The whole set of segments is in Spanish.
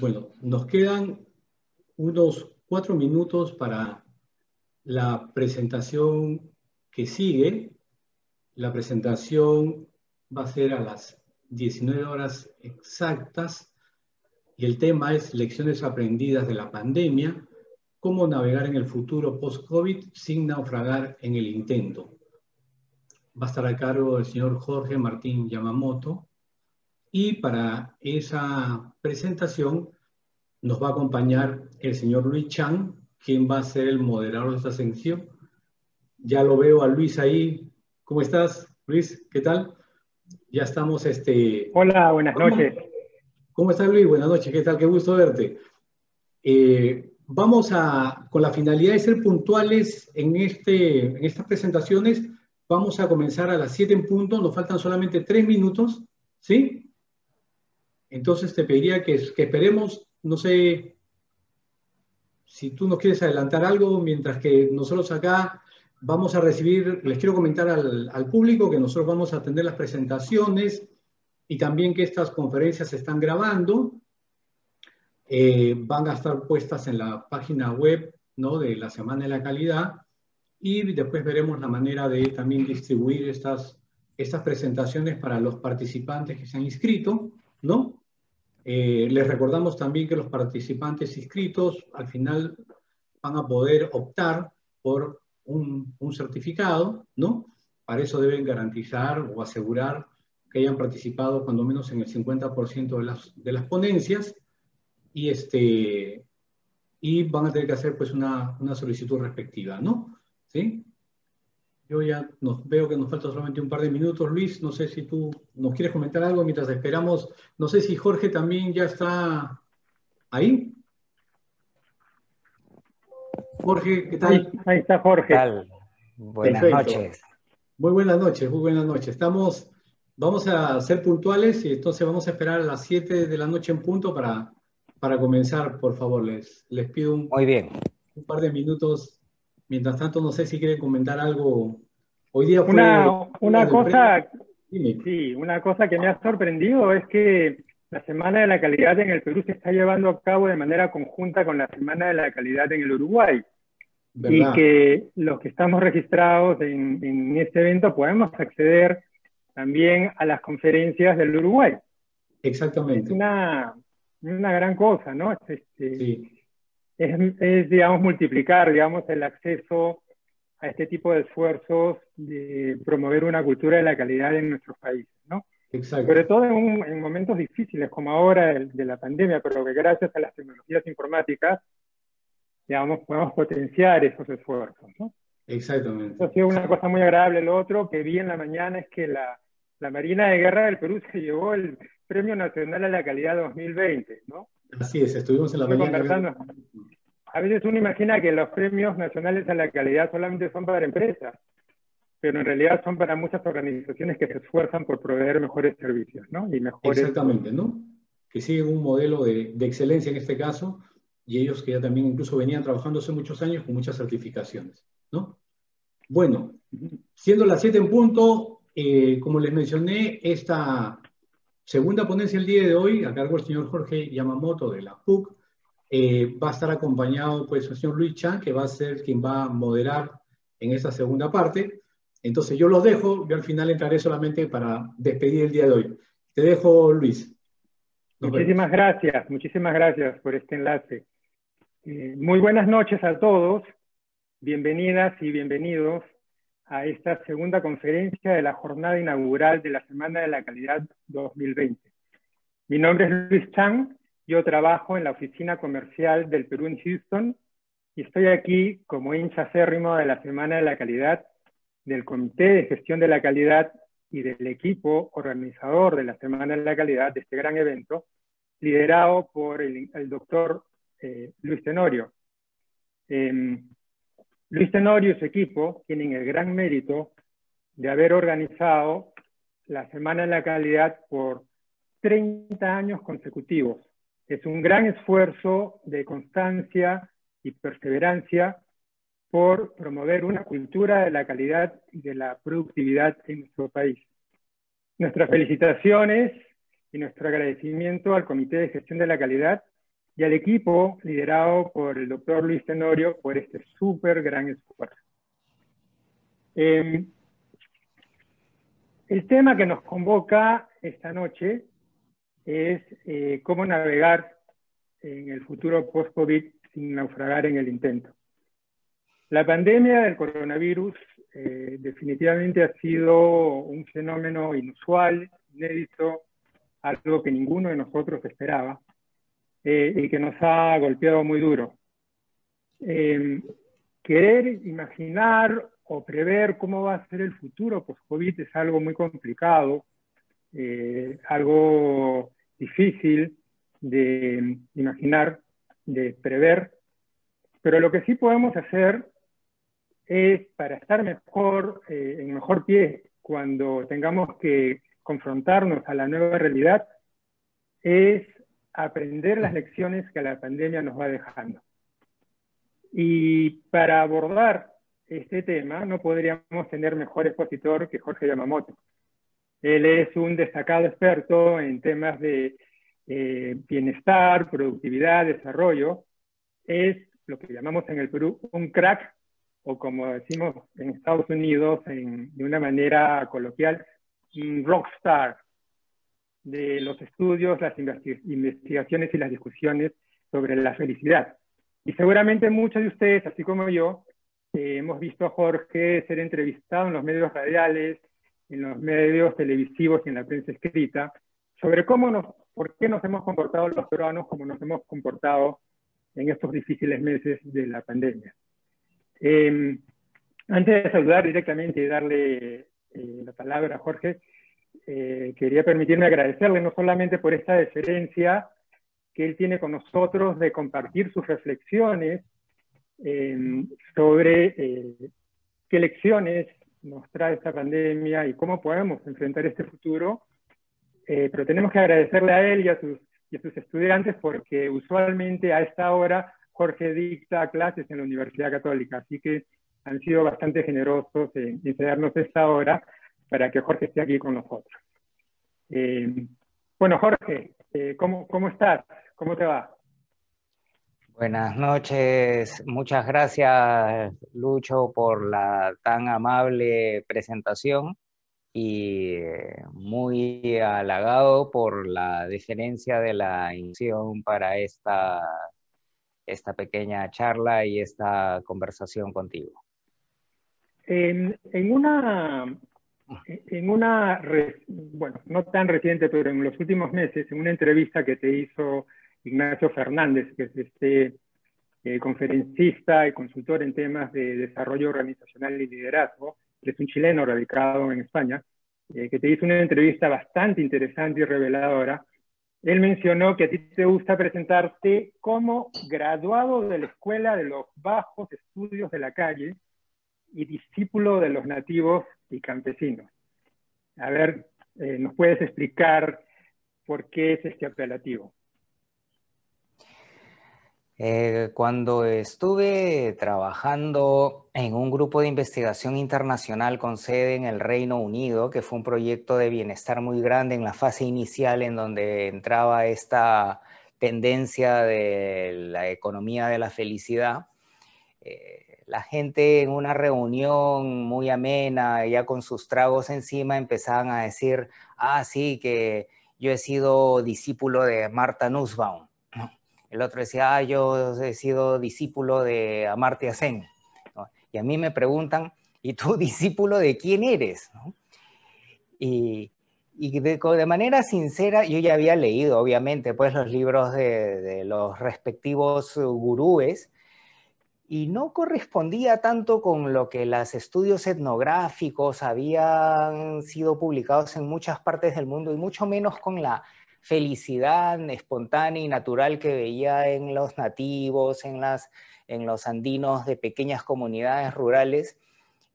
Bueno, nos quedan unos 4 minutos para la presentación que sigue. La presentación va a ser a las 19 horas exactas y el tema es lecciones aprendidas de la pandemia, cómo navegar en el futuro post-COVID sin naufragar en el intento. Va a estar a cargo del señor Jorge Martín Yamamoto y para esa presentación nos va a acompañar el señor Luis Chang, quien va a ser el moderador de esta sección. Ya lo veo a Luis ahí. ¿Cómo estás, Luis? ¿Qué tal? Ya estamos, Hola, buenas noches. ¿Cómo estás, Luis? Buenas noches, ¿qué tal? Qué gusto verte. Con la finalidad de ser puntuales en estas presentaciones, vamos a comenzar a las 7 en punto, nos faltan solamente 3 minutos, ¿sí? Entonces te pediría que esperemos, no sé si tú nos quieres adelantar algo, mientras que nosotros acá vamos a recibir, les quiero comentar al público que nosotros vamos a atender las presentaciones y también que estas conferencias se están grabando, van a estar puestas en la página web, ¿no?, de la Semana de la Calidad, y después veremos la manera de también distribuir estas presentaciones para los participantes que se han inscrito, ¿no? Les recordamos también que los participantes inscritos al final van a poder optar por un certificado, ¿no? Para eso deben garantizar o asegurar que hayan participado cuando menos en el 50% de las ponencias y, y van a tener que hacer pues una solicitud respectiva, ¿no? ¿Sí? Yo ya veo que nos falta solamente un par de minutos. Luis, no sé si tú nos quieres comentar algo mientras esperamos. No sé si Jorge también ya está ahí. Jorge, ¿qué tal? Ahí está ¿Qué Jorge. tal? Buenas Perfecto. noches. Muy buenas noches, muy buenas noches. Vamos a ser puntuales y entonces vamos a esperar a las 7 de la noche en punto para comenzar, por favor. Les pido Muy bien. un par de minutos. Mientras tanto, no sé si quieren comentar algo. Hoy día fue Una del premio. cosa, Dime. sí, una cosa que me ha sorprendido es que la Semana de la Calidad en el Perú se está llevando a cabo de manera conjunta con la Semana de la Calidad en el Uruguay. Y ¿Verdad? que los que estamos registrados en este evento podemos acceder también a las conferencias del Uruguay. Es Exactamente. una gran cosa, ¿no? Sí, Digamos, multiplicar, digamos, el acceso a este tipo de esfuerzos de promover una cultura de la calidad en nuestros países, ¿no? Sobre exacto. todo en momentos difíciles como ahora de la pandemia, pero que gracias a las tecnologías informáticas, digamos, podemos potenciar esos esfuerzos, ¿no? Eso Exactamente. ha sido una Sí. cosa muy agradable. Lo otro que vi en la mañana es que la Marina de Guerra del Perú se llevó el Premio Nacional a la Calidad 2020, ¿no? Así es, estuvimos en la Estuve mañana. conversando. A veces uno imagina que los premios nacionales a la calidad solamente son para empresas, pero en realidad son para muchas organizaciones que se esfuerzan por proveer mejores servicios, ¿no? Y mejores... Exactamente, ¿no? Que siguen un modelo de excelencia en este caso, y ellos que ya también incluso venían trabajando hace muchos años con muchas certificaciones, ¿no? Bueno, siendo las 7 en punto, como les mencioné, esta segunda ponencia el día de hoy, a cargo del señor Jorge Yamamoto de la PUC, va a estar acompañado pues el señor Luis Chan, que va a ser quien va a moderar en esta segunda parte. Entonces yo los dejo, yo al final entraré solamente para despedir el día de hoy. Te dejo, Luis. Nos vemos. Muchísimas gracias por este enlace. Muy buenas noches a todos, bienvenidas y bienvenidos a esta segunda conferencia de la jornada inaugural de la Semana de la Calidad 2020. Mi nombre es Luis Chang, yo trabajo en la oficina comercial del Perú en Houston y estoy aquí como hincha acérrimo de la Semana de la Calidad, del Comité de Gestión de la Calidad y del equipo organizador de la Semana de la Calidad, de este gran evento, liderado por el doctor Luis Tenorio. Luis Tenorio y su equipo tienen el gran mérito de haber organizado la Semana de la Calidad por 30 años consecutivos. Es un gran esfuerzo de constancia y perseverancia por promover una cultura de la calidad y de la productividad en nuestro país. Nuestras felicitaciones y nuestro agradecimiento al Comité de Gestión de la Calidad y al equipo liderado por el doctor Luis Tenorio por este súper gran esfuerzo. El tema que nos convoca esta noche es cómo navegar en el futuro post-COVID sin naufragar en el intento. La pandemia del coronavirus definitivamente ha sido un fenómeno inusual, inédito, algo que ninguno de nosotros esperaba y que nos ha golpeado muy duro. Querer imaginar o prever cómo va a ser el futuro post-COVID es algo muy complicado, algo difícil de imaginar, de prever, pero lo que sí podemos hacer es, para estar mejor, en mejor pie cuando tengamos que confrontarnos a la nueva realidad, es aprender las lecciones que la pandemia nos va dejando. Y para abordar este tema no podríamos tener mejor expositor que Jorge Yamamoto. Él es un destacado experto en temas de bienestar, productividad, desarrollo. Es lo que llamamos en el Perú un crack, o como decimos en Estados Unidos de una manera coloquial, un rockstar de los estudios, las investigaciones y las discusiones sobre la felicidad. Y seguramente muchos de ustedes, así como yo, hemos visto a Jorge ser entrevistado en los medios radiales, en los medios televisivos y en la prensa escrita, sobre por qué nos hemos comportado los peruanos como nos hemos comportado en estos difíciles meses de la pandemia. Antes de saludar directamente y darle la palabra a Jorge, quería permitirme agradecerle no solamente por esta deferencia que él tiene con nosotros de compartir sus reflexiones sobre qué lecciones nos trae esta pandemia y cómo podemos enfrentar este futuro, pero tenemos que agradecerle a él y a sus estudiantes porque usualmente a esta hora Jorge dicta clases en la Universidad Católica, así que han sido bastante generosos en cedernos esta hora para que Jorge esté aquí con nosotros. Bueno, Jorge, ¿cómo estás? ¿Cómo te va? Buenas noches, muchas gracias Lucho por la tan amable presentación y muy halagado por la deferencia de la invitación para esta pequeña charla y esta conversación contigo. Bueno, no tan reciente, pero en los últimos meses, en una entrevista que te hizo Ignacio Fernández, que es conferencista y consultor en temas de desarrollo organizacional y liderazgo, que es un chileno radicado en España, que te hizo una entrevista bastante interesante y reveladora. Él mencionó que a ti te gusta presentarte como graduado de la Escuela de los Bajos Estudios de la Calle y discípulo de los nativos y campesinos. A ver, ¿nos puedes explicar por qué es este apelativo? Cuando estuve trabajando en un grupo de investigación internacional con sede en el Reino Unido, que fue un proyecto de bienestar muy grande en la fase inicial en donde entraba esta tendencia de la economía de la felicidad, la gente en una reunión muy amena, ya con sus tragos encima, empezaban a decir, sí, que yo he sido discípulo de Martha Nussbaum. El otro decía, yo he sido discípulo de Amartya Sen, ¿no? Y a mí me preguntan, ¿y tú discípulo de quién eres? ¿No? Y de manera sincera, yo ya había leído, obviamente, pues los libros de los respectivos gurúes, y no correspondía tanto con lo que los estudios etnográficos habían sido publicados en muchas partes del mundo, y mucho menos con la felicidad espontánea y natural que veía en los nativos, en los andinos de pequeñas comunidades rurales.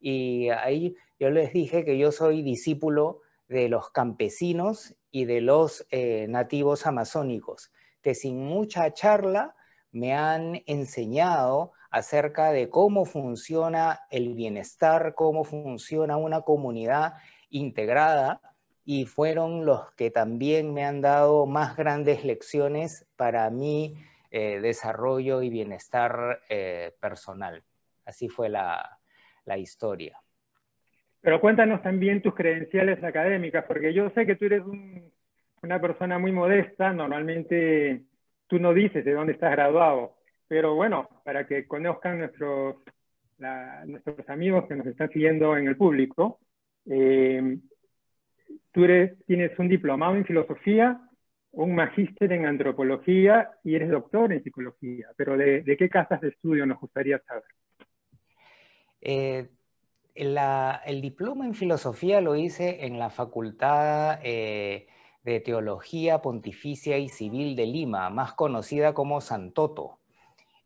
Y ahí yo les dije que yo soy discípulo de los campesinos y de los nativos amazónicos, que sin mucha charla me han enseñado acerca de cómo funciona el bienestar, cómo funciona una comunidad integrada, y fueron los que también me han dado más grandes lecciones para mi desarrollo y bienestar personal. Así fue la historia. Pero cuéntanos también tus credenciales académicas, porque yo sé que tú eres una persona muy modesta, normalmente tú no dices de dónde estás graduado, pero bueno, para que conozcan nuestros amigos que nos están siguiendo en el público, tú tienes un diplomado en filosofía, un magíster en antropología y eres doctor en psicología, pero ¿de qué casas de estudio nos gustaría saber? El diploma en filosofía lo hice en la Facultad de Teología Pontificia y Civil de Lima, más conocida como Santoto.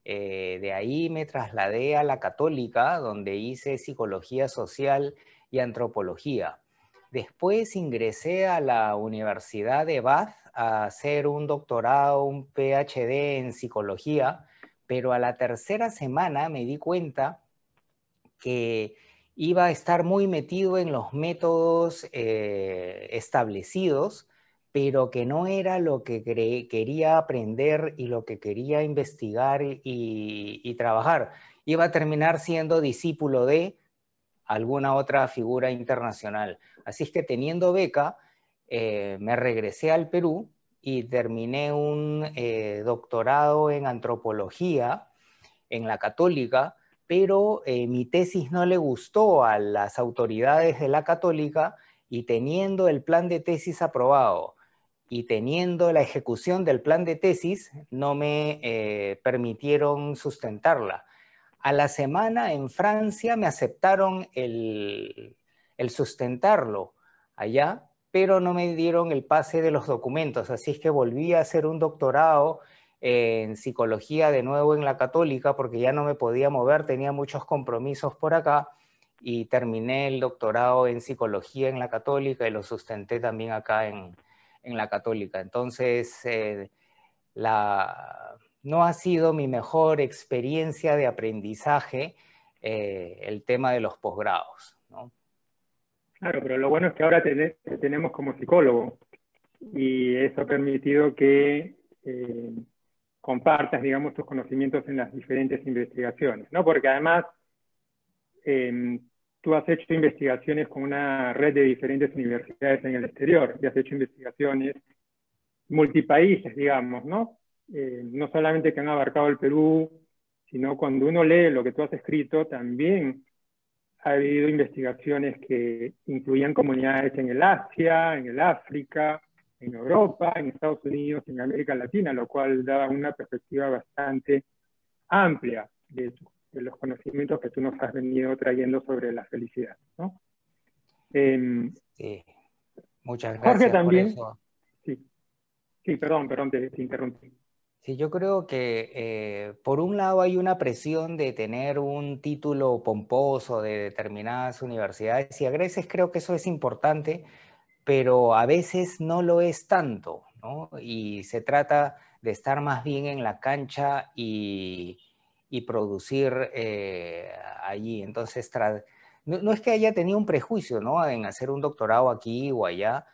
De ahí me trasladé a la Católica, donde hice Psicología Social y Antropología. Después ingresé a la Universidad de Bath a hacer un doctorado, un PhD en Psicología, pero a la tercera semana me di cuenta que iba a estar muy metido en los métodos establecidos, pero que no era lo que quería aprender y lo que quería investigar y trabajar. Iba a terminar siendo discípulo de alguna otra figura internacional. Así es que teniendo beca, me regresé al Perú y terminé un doctorado en antropología en la Católica, pero mi tesis no le gustó a las autoridades de la Católica y teniendo el plan de tesis aprobado y teniendo la ejecución del plan de tesis, no me permitieron sustentarla. A la semana en Francia me aceptaron el sustentarlo allá, pero no me dieron el pase de los documentos, así es que volví a hacer un doctorado en psicología de nuevo en la Católica porque ya no me podía mover, tenía muchos compromisos por acá y terminé el doctorado en psicología en la Católica y lo sustenté también acá en la Católica. Entonces, no ha sido mi mejor experiencia de aprendizaje el tema de los posgrados, ¿no? Claro, pero lo bueno es que ahora te tenemos como psicólogo y eso ha permitido que compartas, digamos, tus conocimientos en las diferentes investigaciones, ¿no? Porque además tú has hecho investigaciones con una red de diferentes universidades en el exterior y has hecho investigaciones multipaíses, digamos, ¿no? No solamente que han abarcado el Perú, sino cuando uno lee lo que tú has escrito, también ha habido investigaciones que incluían comunidades en el Asia, en el África, en Europa, en Estados Unidos, en América Latina, lo cual da una perspectiva bastante amplia de los conocimientos que tú nos has venido trayendo sobre la felicidad, ¿no? Sí, muchas Jorge gracias por también, eso. sí, perdón, te interrumpí. Sí, yo creo que por un lado hay una presión de tener un título pomposo de determinadas universidades y a veces creo que eso es importante, pero a veces no lo es tanto, ¿no? Y se trata de estar más bien en la cancha y producir allí. Entonces, no es que haya tenido un prejuicio, ¿no?, en hacer un doctorado aquí o allá,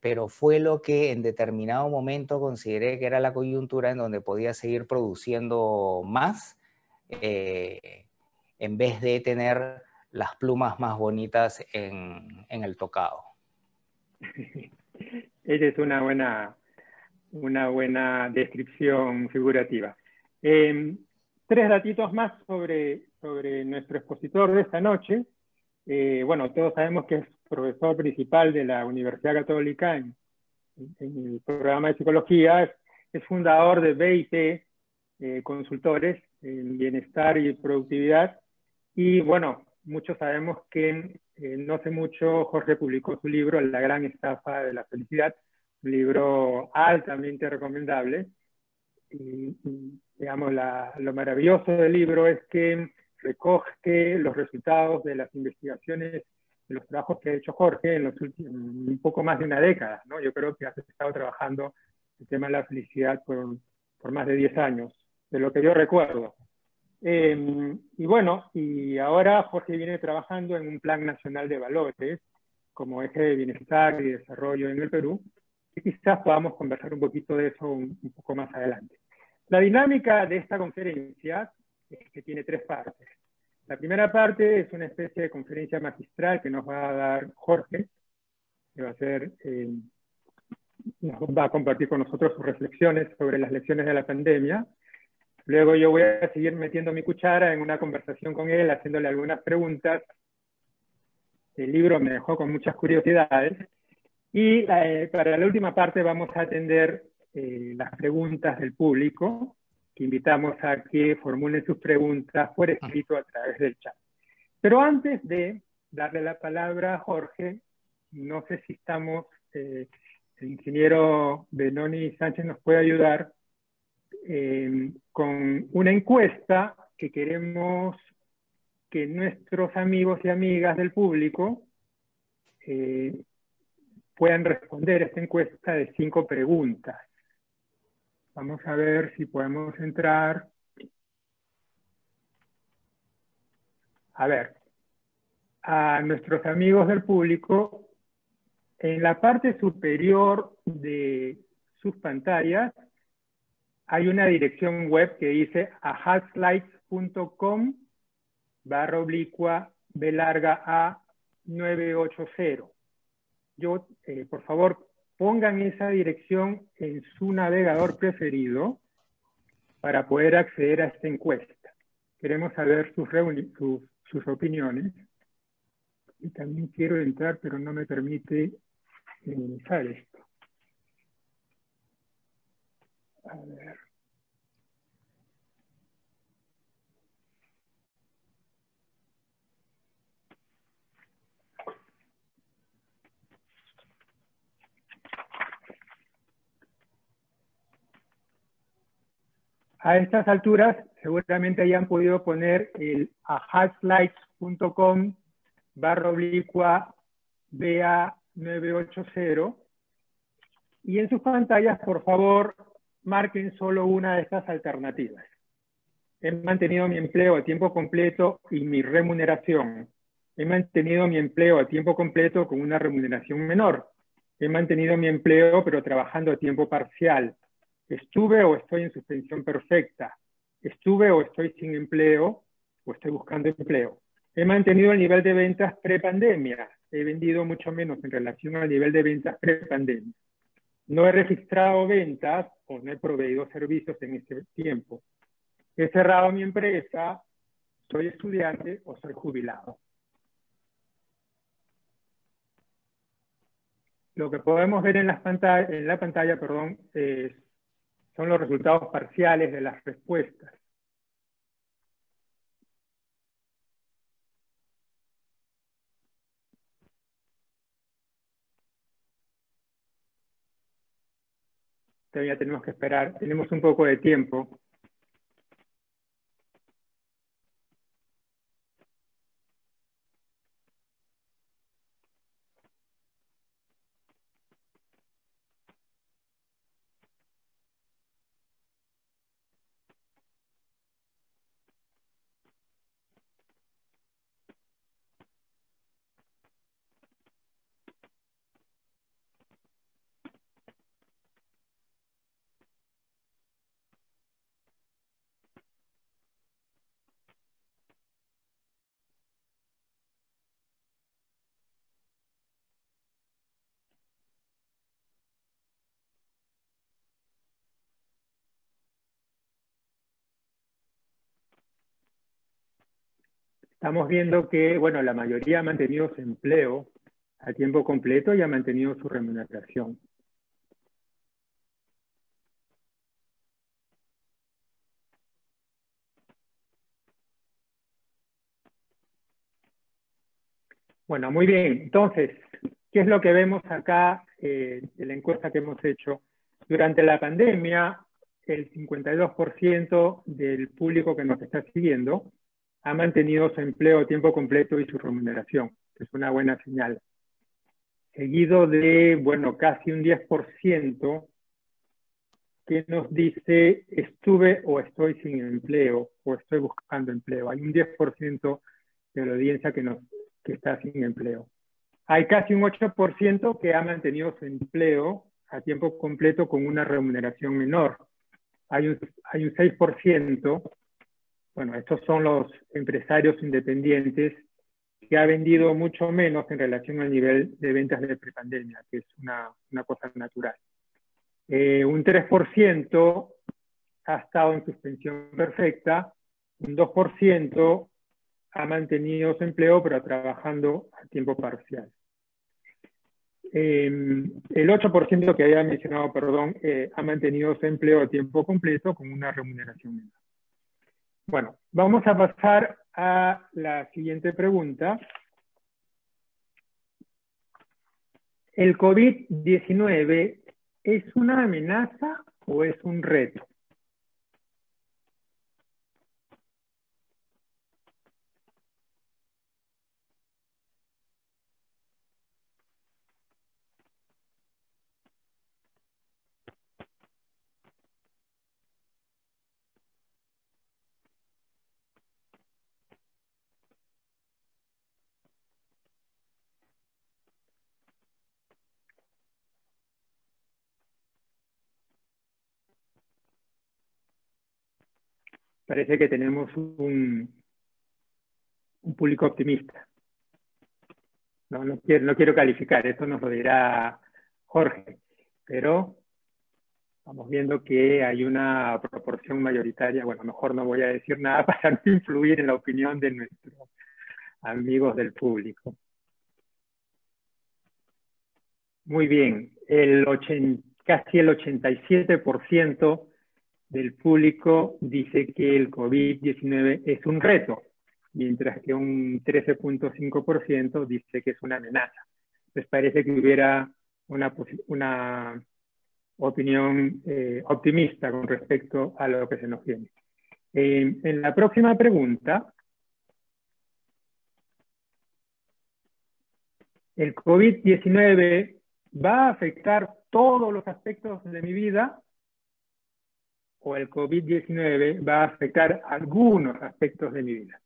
pero fue lo que en determinado momento consideré que era la coyuntura en donde podía seguir produciendo más en vez de tener las plumas más bonitas en el tocado. Esa es una buena descripción figurativa. 3 datitos más sobre nuestro expositor de esta noche. Bueno, todos sabemos que es profesor principal de la Universidad Católica en el programa de psicología, es fundador de BIT Consultores en Bienestar y Productividad, y bueno, muchos sabemos que no hace mucho Jorge publicó su libro La gran estafa de la felicidad, un libro altamente recomendable. Y digamos, lo maravilloso del libro es que recoge los resultados de las investigaciones, de los trabajos que ha hecho Jorge en los últimos, un poco más de una década, ¿no? Yo creo que has estado trabajando el tema de la felicidad por más de 10 años, de lo que yo recuerdo. Y bueno, y ahora Jorge viene trabajando en un Plan Nacional de Valores como eje de bienestar y desarrollo en el Perú, y quizás podamos conversar un poquito de eso un poco más adelante. La dinámica de esta conferencia es que tiene 3 partes. La primera parte es una especie de conferencia magistral que nos va a dar Jorge, que nos va a compartir con nosotros sus reflexiones sobre las lecciones de la pandemia. Luego yo voy a seguir metiendo mi cuchara en una conversación con él, haciéndole algunas preguntas. El libro me dejó con muchas curiosidades. Y para la última parte vamos a atender las preguntas del público, que invitamos a que formulen sus preguntas por escrito a través del chat. Pero antes de darle la palabra a Jorge, no sé si el ingeniero Benoni Sánchez nos puede ayudar con una encuesta que queremos que nuestros amigos y amigas del público puedan responder a esta encuesta de 5 preguntas. Vamos a ver si podemos entrar. A ver, a nuestros amigos del público, en la parte superior de sus pantallas hay una dirección web que dice ahaslides.com/B_A980. Por favor, pongan esa dirección en su navegador preferido para poder acceder a esta encuesta. Queremos saber sus opiniones. Y también quiero entrar, pero no me permite minimizar esto. A ver. A estas alturas, seguramente hayan podido poner el ahaslides.com/BA980 y en sus pantallas, por favor, marquen solo una de estas alternativas. He mantenido mi empleo a tiempo completo y mi remuneración. He mantenido mi empleo a tiempo completo con una remuneración menor. He mantenido mi empleo pero trabajando a tiempo parcial. Estuve o estoy en suspensión perfecta. Estuve o estoy sin empleo o estoy buscando empleo. He mantenido el nivel de ventas prepandemia. He vendido mucho menos en relación al nivel de ventas prepandemia. No he registrado ventas o no he proveído servicios en este tiempo. He cerrado mi empresa, soy estudiante o soy jubilado. Lo que podemos ver en la pantalla, son los resultados parciales de las respuestas. Todavía tenemos que esperar, tenemos un poco de tiempo. Estamos viendo que, bueno, la mayoría ha mantenido su empleo a tiempo completo y ha mantenido su remuneración. Bueno, muy bien. Entonces, ¿qué es lo que vemos acá en la encuesta que hemos hecho? Durante la pandemia, el 52% del público que nos está siguiendo ha mantenido su empleo a tiempo completo y su remuneración, que es una buena señal. Seguido de, bueno, casi un 10% que nos dice estuve o estoy sin empleo, o estoy buscando empleo. Hay un 10% de la audiencia que está sin empleo. Hay casi un 8% que ha mantenido su empleo a tiempo completo con una remuneración menor. hay un 6%, bueno, estos son los empresarios independientes, que ha vendido mucho menos en relación al nivel de ventas de prepandemia, que es una cosa natural. Un 3% ha estado en suspensión perfecta, un 2% ha mantenido su empleo, pero trabajando a tiempo parcial. El 8% que había mencionado, perdón, ha mantenido su empleo a tiempo completo con una remuneración menor. Bueno, vamos a pasar a la siguiente pregunta. ¿El COVID-19 es una amenaza o es un reto? Parece que tenemos un público optimista. No quiero calificar, eso nos lo dirá Jorge, pero vamos viendo que hay una proporción mayoritaria. Bueno, mejor no voy a decir nada para no influir en la opinión de nuestros amigos del público. Muy bien, casi el 87% del público dice que el COVID-19 es un reto, mientras que un 13.5% dice que es una amenaza. Entonces parece que hubiera una opinión optimista con respecto a lo que se nos viene. En la próxima pregunta, ¿el COVID-19 va a afectar todos los aspectos de mi vida? ¿O el COVID-19 va a afectar algunos aspectos de mi vida?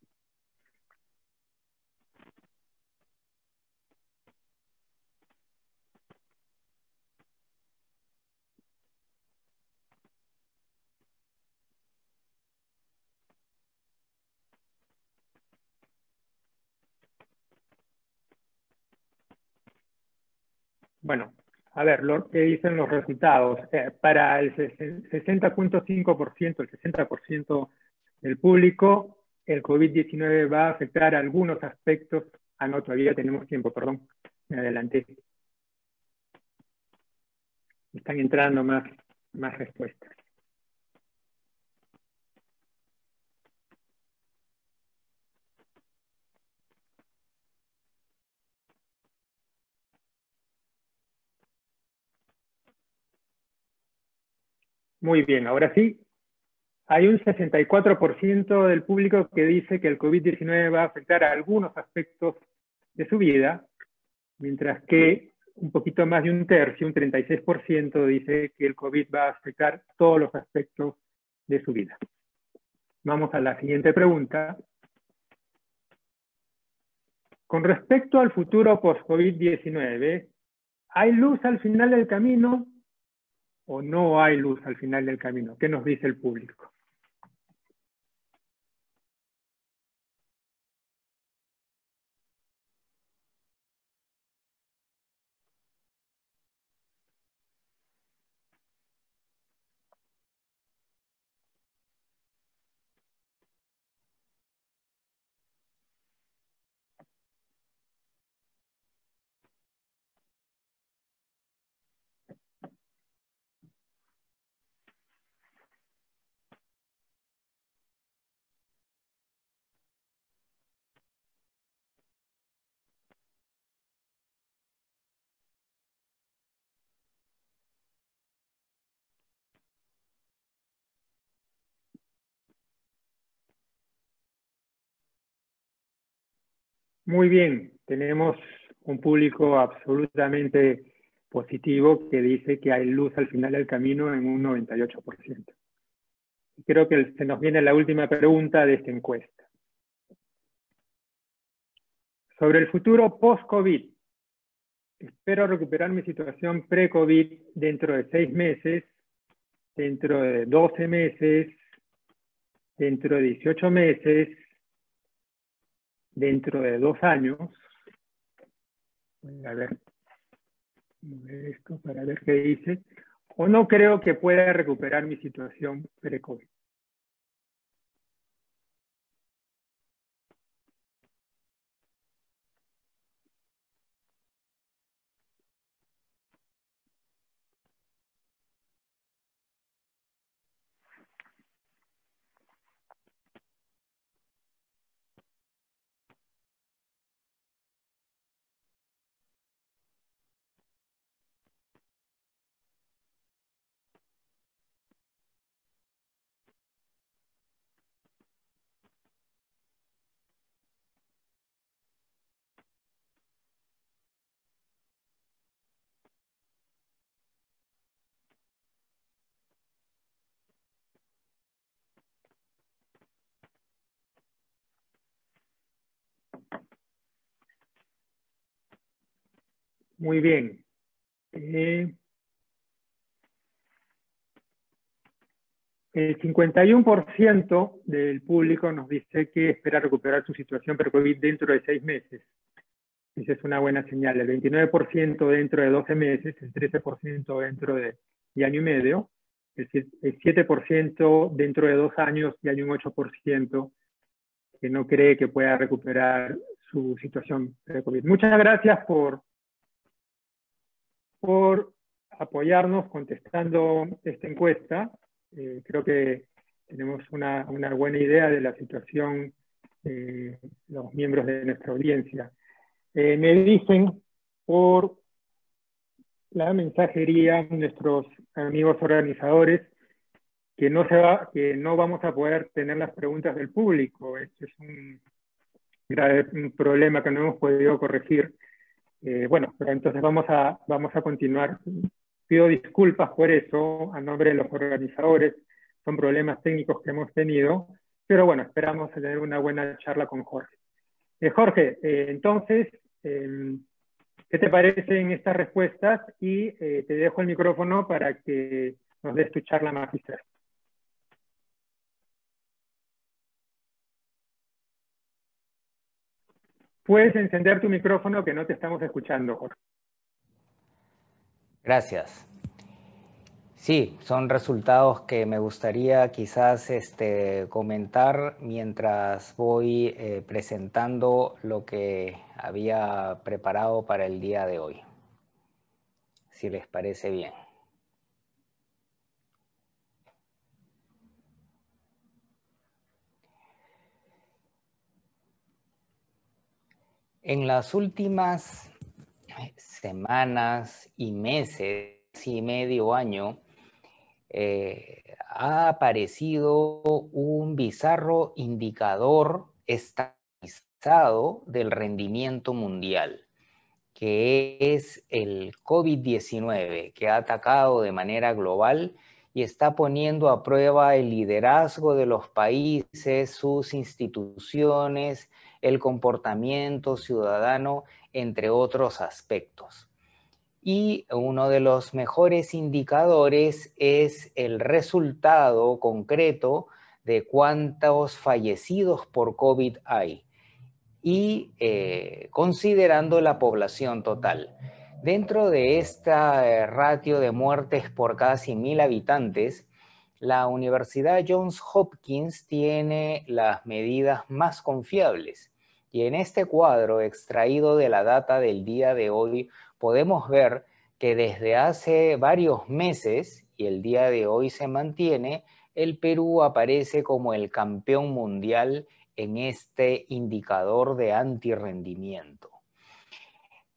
Bueno, a ver, lo que dicen los resultados. Para el 60.5%, el 60% del público, el COVID-19 va a afectar algunos aspectos. Ah, no, todavía tenemos tiempo, perdón, me adelanté. Están entrando más respuestas. Muy bien, ahora sí. Hay un 64% del público que dice que el COVID-19 va a afectar a algunos aspectos de su vida, mientras que un poquito más de un tercio, un 36%, dice que el COVID va a afectar todos los aspectos de su vida. Vamos a la siguiente pregunta. Con respecto al futuro post-COVID-19, ¿hay luz al final del camino o no hay luz al final del camino? ¿Qué nos dice el público? Muy bien, tenemos un público absolutamente positivo que dice que hay luz al final del camino en un 98%. Creo que se nos viene la última pregunta de esta encuesta. Sobre el futuro post-COVID, espero recuperar mi situación pre-COVID dentro de 6 meses dentro de 12 meses, dentro de 18 meses, dentro de 2 años. Voy a ver esto para ver qué dice. O no creo que pueda recuperar mi situación pre-COVID. Muy bien. El 51% del público nos dice que espera recuperar su situación pre-COVID dentro de 6 meses. Esa es una buena señal. El 29% dentro de 12 meses, el 13% dentro de año y medio, el 7% dentro de 2 años y hay un 8% que no cree que pueda recuperar su situación pre-COVID. Muchas gracias por apoyarnos contestando esta encuesta. Creo que tenemos una buena idea de la situación de los miembros de nuestra audiencia. Me dicen por la mensajería nuestros amigos organizadores que no vamos a poder tener las preguntas del público. Este es un grave problema que no hemos podido corregir. Bueno, pero entonces vamos a continuar. Pido disculpas por eso, a nombre de los organizadores. Son problemas técnicos que hemos tenido, pero bueno, esperamos tener una buena charla con Jorge. Jorge, entonces, ¿qué te parecen estas respuestas? Y te dejo el micrófono para que nos des tu charla magistral. Puedes encender tu micrófono que no te estamos escuchando, Jorge. Gracias. Sí, son resultados que me gustaría quizás comentar mientras voy presentando lo que había preparado para el día de hoy, si les parece bien. En las últimas semanas y meses y medio año, ha aparecido un bizarro indicador estabilizado del rendimiento mundial, que es el COVID-19, que ha atacado de manera global y está poniendo a prueba el liderazgo de los países, sus instituciones, el comportamiento ciudadano, entre otros aspectos. Y uno de los mejores indicadores es el resultado concreto de cuántos fallecidos por COVID hay y considerando la población total. Dentro de esta ratio de muertes por cada 100.000 habitantes, la Universidad Johns Hopkins tiene las medidas más confiables. Y en este cuadro extraído de la data del día de hoy, podemos ver que desde hace varios meses, y el día de hoy se mantiene, el Perú aparece como el campeón mundial en este indicador de antirrendimiento.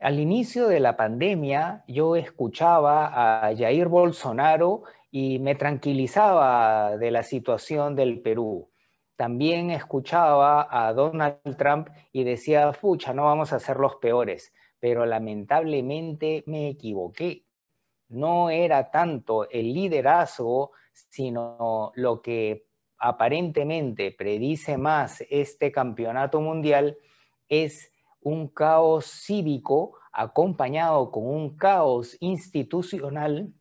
Al inicio de la pandemia, yo escuchaba a Jair Bolsonaro y me tranquilizaba de la situación del Perú. También escuchaba a Donald Trump y decía, pucha, no vamos a ser los peores, pero lamentablemente me equivoqué. No era tanto el liderazgo, sino lo que aparentemente predice más este campeonato mundial es un caos cívico acompañado con un caos institucional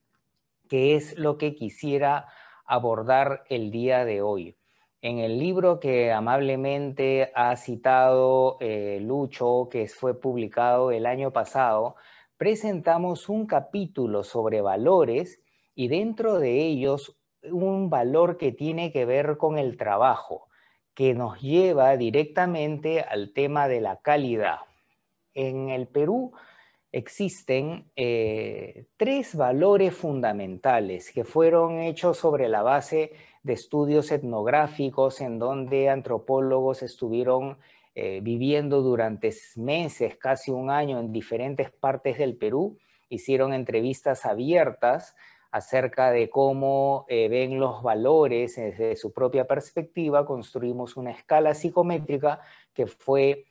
que es lo que quisiera abordar el día de hoy. En el libro que amablemente ha citado Lucho, que fue publicado el año pasado, presentamos un capítulo sobre valores y dentro de ellos un valor que tiene que ver con el trabajo, que nos lleva directamente al tema de la calidad. En el Perú existen 3 valores fundamentales que fueron hechos sobre la base de estudios etnográficos en donde antropólogos estuvieron viviendo durante meses, casi un año, en diferentes partes del Perú. Hicieron entrevistas abiertas acerca de cómo ven los valores desde su propia perspectiva. Construimos una escala psicométrica que fue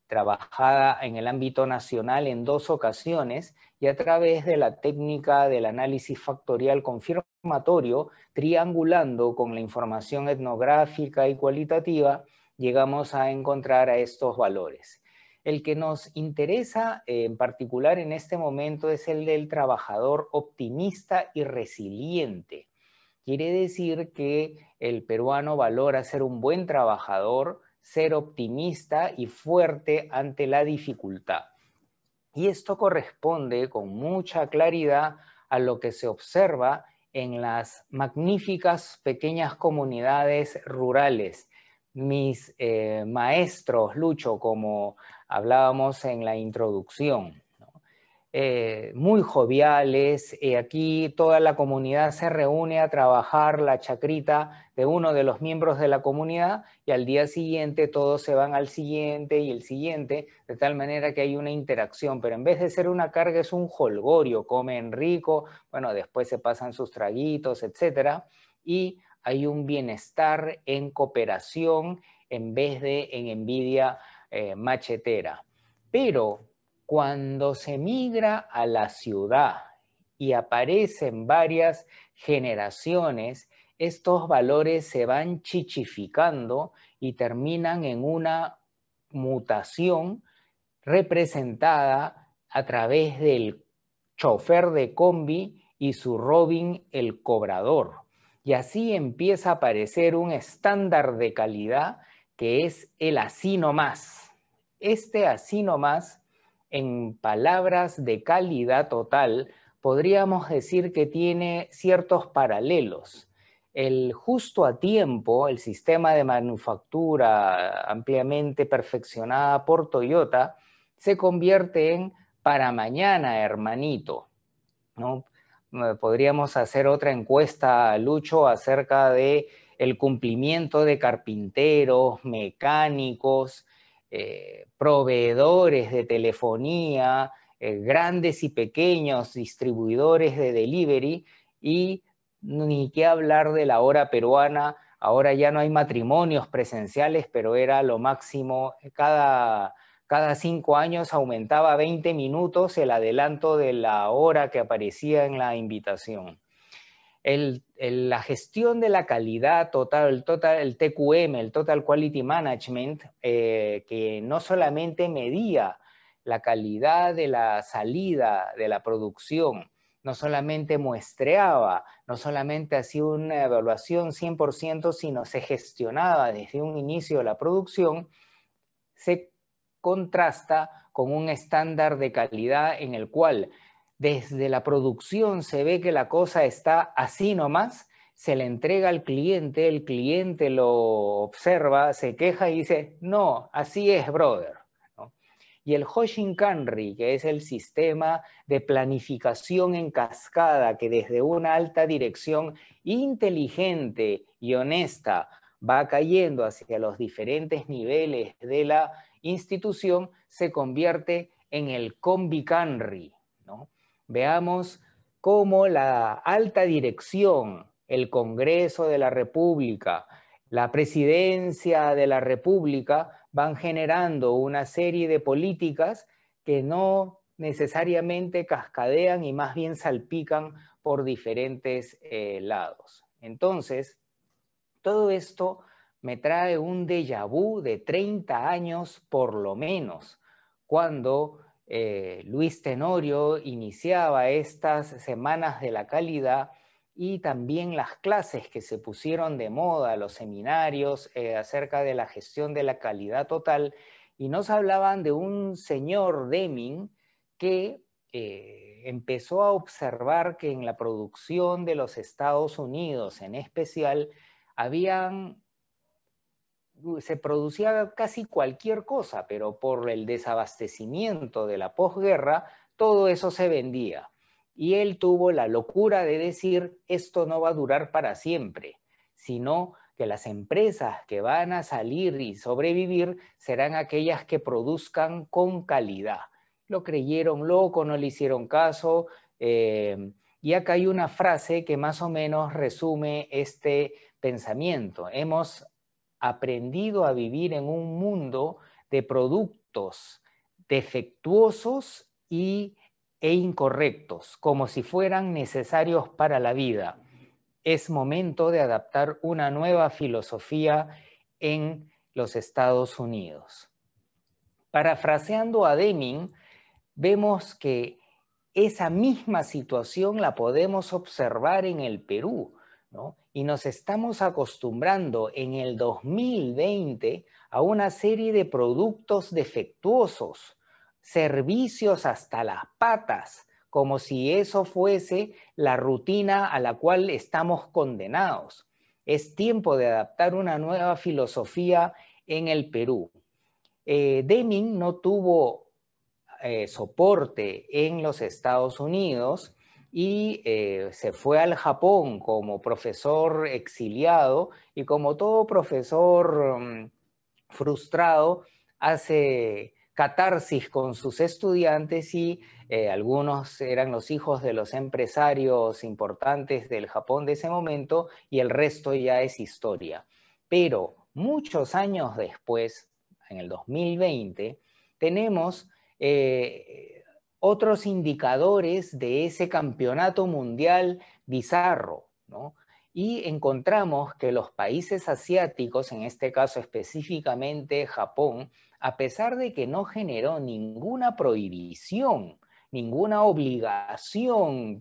trabajada en el ámbito nacional en 2 ocasiones y a través de la técnica del análisis factorial confirmatorio, triangulando con la información etnográfica y cualitativa, llegamos a encontrar a estos valores. El que nos interesa en particular en este momento es el del trabajador optimista y resiliente. Quiere decir que el peruano valora ser un buen trabajador, ser optimista y fuerte ante la dificultad. Y esto corresponde con mucha claridad a lo que se observa en las magníficas pequeñas comunidades rurales. Mis maestros, Lucho, como hablábamos en la introducción, muy joviales. Aquí toda la comunidad se reúne a trabajar la chacrita de uno de los miembros de la comunidad y al día siguiente todos se van al siguiente y el siguiente, de tal manera que hay una interacción, pero en vez de ser una carga es un jolgorio, comen rico, bueno, después se pasan sus traguitos, etcétera, y hay un bienestar en cooperación en vez de en envidia machetera. Pero cuando se migra a la ciudad y aparecen varias generaciones, estos valores se van chichificando y terminan en una mutación representada a través del chofer de combi y su Robin el cobrador. Y así empieza a aparecer un estándar de calidad que es el así nomás. Este así nomás, en palabras de calidad total, podríamos decir que tiene ciertos paralelos. El justo a tiempo, el sistema de manufactura ampliamente perfeccionada por Toyota, se convierte en para mañana, hermanito, ¿no? Podríamos hacer otra encuesta, Lucho, acerca de el cumplimiento de carpinteros, mecánicos, proveedores de telefonía, grandes y pequeños distribuidores de delivery, y ni qué hablar de la hora peruana. Ahora ya no hay matrimonios presenciales, pero era lo máximo. Cada 5 años aumentaba 20 minutos el adelanto de la hora que aparecía en la invitación. La gestión de la calidad total, el TQM, el Total Quality Management, que no solamente medía la calidad de la salida de la producción, no solamente muestreaba, no solamente hacía una evaluación 100%, sino se gestionaba desde un inicio de la producción, se contrasta con un estándar de calidad en el cual desde la producción se ve que la cosa está así nomás, se le entrega al cliente, el cliente lo observa, se queja y dice, no, así es, brother, ¿no? Y el Hoshin-Kanri, que es el sistema de planificación en cascada que desde una alta dirección inteligente y honesta va cayendo hacia los diferentes niveles de la institución, se convierte en el Combi-Kanri, ¿no? Veamos cómo la alta dirección, el Congreso de la República, la Presidencia de la República van generando una serie de políticas que no necesariamente cascadean y más bien salpican por diferentes lados. Entonces, todo esto me trae un déjà vu de 30 años por lo menos, cuando Luis Tenorio iniciaba estas semanas de la calidad y también las clases que se pusieron de moda, los seminarios acerca de la gestión de la calidad total, y nos hablaban de un señor Deming que empezó a observar que en la producción de los Estados Unidos en especial se producía casi cualquier cosa, pero por el desabastecimiento de la posguerra, todo eso se vendía. Y él tuvo la locura de decir, esto no va a durar para siempre, sino que las empresas que van a salir y sobrevivir serán aquellas que produzcan con calidad. Lo creyeron loco, no le hicieron caso, y acá hay una frase que más o menos resume este pensamiento. Hemos aprendido a vivir en un mundo de productos defectuosos e incorrectos, como si fueran necesarios para la vida. Es momento de adaptar una nueva filosofía en los Estados Unidos. Parafraseando a Deming, vemos que esa misma situación la podemos observar en el Perú, ¿no? Y nos estamos acostumbrando en el 2020 a una serie de productos defectuosos, servicios hasta las patas, como si eso fuese la rutina a la cual estamos condenados. Es tiempo de adaptar una nueva filosofía en el Perú. Deming no tuvo soporte en los Estados Unidos y se fue al Japón como profesor exiliado, y como todo profesor frustrado hace catarsis con sus estudiantes, y algunos eran los hijos de los empresarios importantes del Japón de ese momento y el resto ya es historia. Pero muchos años después, en el 2020, tenemos otros indicadores de ese campeonato mundial bizarro, ¿no? Y encontramos que los países asiáticos, en este caso específicamente Japón, a pesar de que no generó ninguna prohibición, ninguna obligación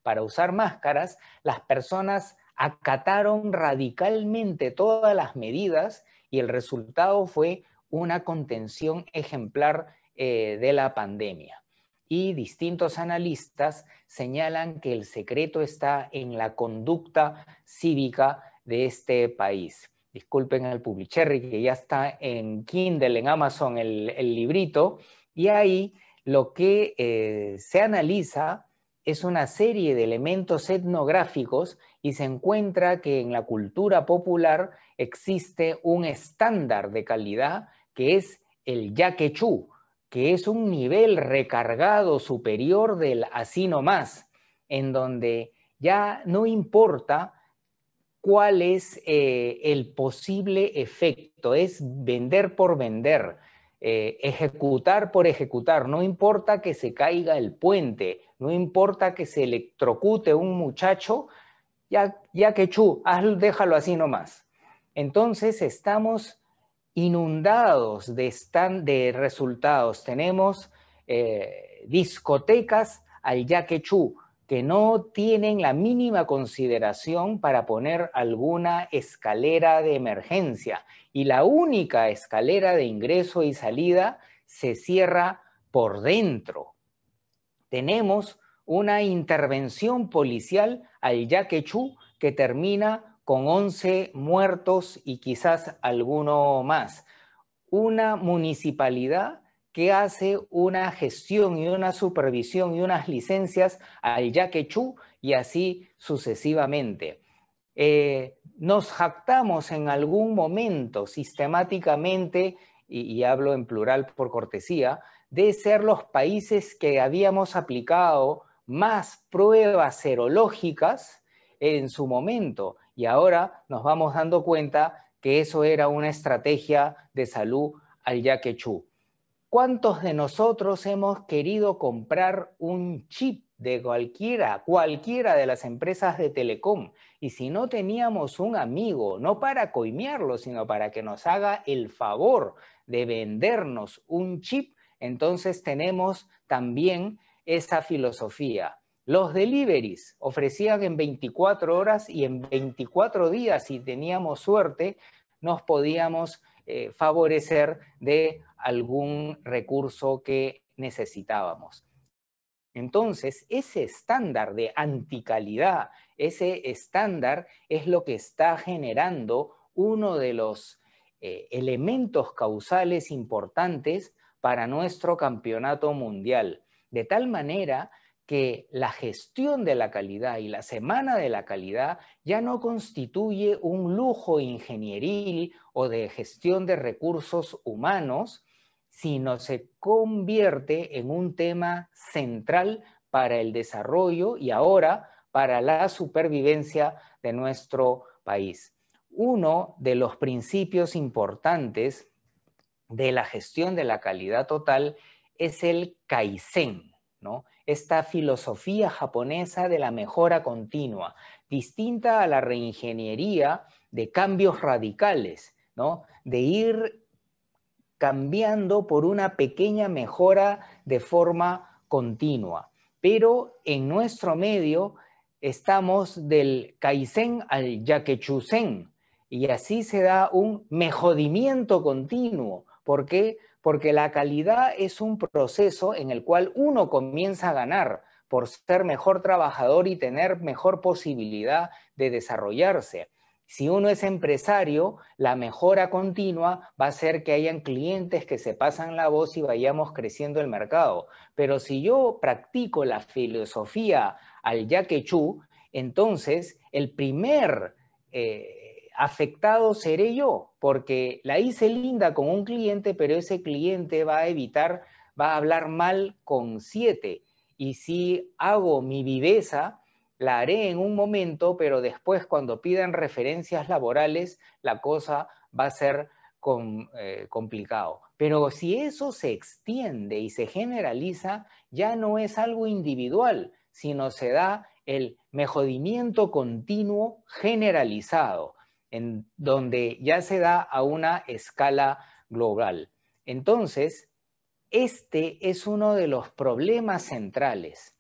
para usar máscaras, las personas acataron radicalmente todas las medidas y el resultado fue una contención ejemplar de la pandemia. Y distintos analistas señalan que el secreto está en la conducta cívica de este país. Disculpen al Publicherry, que ya está en Kindle, en Amazon, el librito, y ahí lo que se analiza es una serie de elementos etnográficos y se encuentra que en la cultura popular existe un estándar de calidad que es el yaquechú, que es un nivel recargado superior del así nomás, en donde ya no importa cuál es el posible efecto, es vender por vender, ejecutar por ejecutar, no importa que se caiga el puente, no importa que se electrocute un muchacho, ya que déjalo así nomás. Entonces estamos inundados de resultados. Tenemos discotecas al yaquechú que no tienen la mínima consideración para poner alguna escalera de emergencia, y la única escalera de ingreso y salida se cierra por dentro. Tenemos una intervención policial al yaquechú que termina con 11 muertos y quizás alguno más. Una municipalidad que hace una gestión y una supervisión y unas licencias al yaquechú y así sucesivamente. Nos jactamos en algún momento sistemáticamente, y hablo en plural por cortesía, de ser los países que habíamos aplicado más pruebas serológicas en su momento, y ahora nos vamos dando cuenta que eso era una estrategia de salud al yaquechú. ¿Cuántos de nosotros hemos querido comprar un chip de cualquiera de las empresas de telecom? Y si no teníamos un amigo, no para coimearlo, sino para que nos haga el favor de vendernos un chip, Entonces tenemos también esa filosofía. Los deliveries ofrecían en 24 horas y en 24 días, si teníamos suerte, nos podíamos favorecer de algún recurso que necesitábamos. Entonces, ese estándar de anticalidad, ese estándar es lo que está generando uno de los elementos causales importantes para nuestro campeonato mundial. De tal manera que la gestión de la calidad y la semana de la calidad ya no constituye un lujo ingenieril o de gestión de recursos humanos, sino se convierte en un tema central para el desarrollo y ahora para la supervivencia de nuestro país. Uno de los principios importantes de la gestión de la calidad total es el Kaizen, ¿no? Esta filosofía japonesa de la mejora continua, distinta a la reingeniería de cambios radicales, ¿no? De ir cambiando por una pequeña mejora de forma continua. Pero en nuestro medio estamos del Kaizen al Yakechusen, y así se da un mejoramiento continuo. ¿Por qué? Porque la calidad es un proceso en el cual uno comienza a ganar por ser mejor trabajador y tener mejor posibilidad de desarrollarse. Si uno es empresario, la mejora continua va a ser que hayan clientes que se pasan la voz y vayamos creciendo el mercado. Pero si yo practico la filosofía al Yakechu, entonces el primer afectado seré yo, porque la hice linda con un cliente, pero ese cliente va a hablar mal con 7. Y si hago mi viveza, la haré en un momento, pero después cuando pidan referencias laborales, la cosa va a ser complicado. Pero si eso se extiende y se generaliza, ya no es algo individual, sino se da el mejoramiento continuo generalizado, en donde ya se da a una escala global. Entonces, este es uno de los problemas centrales.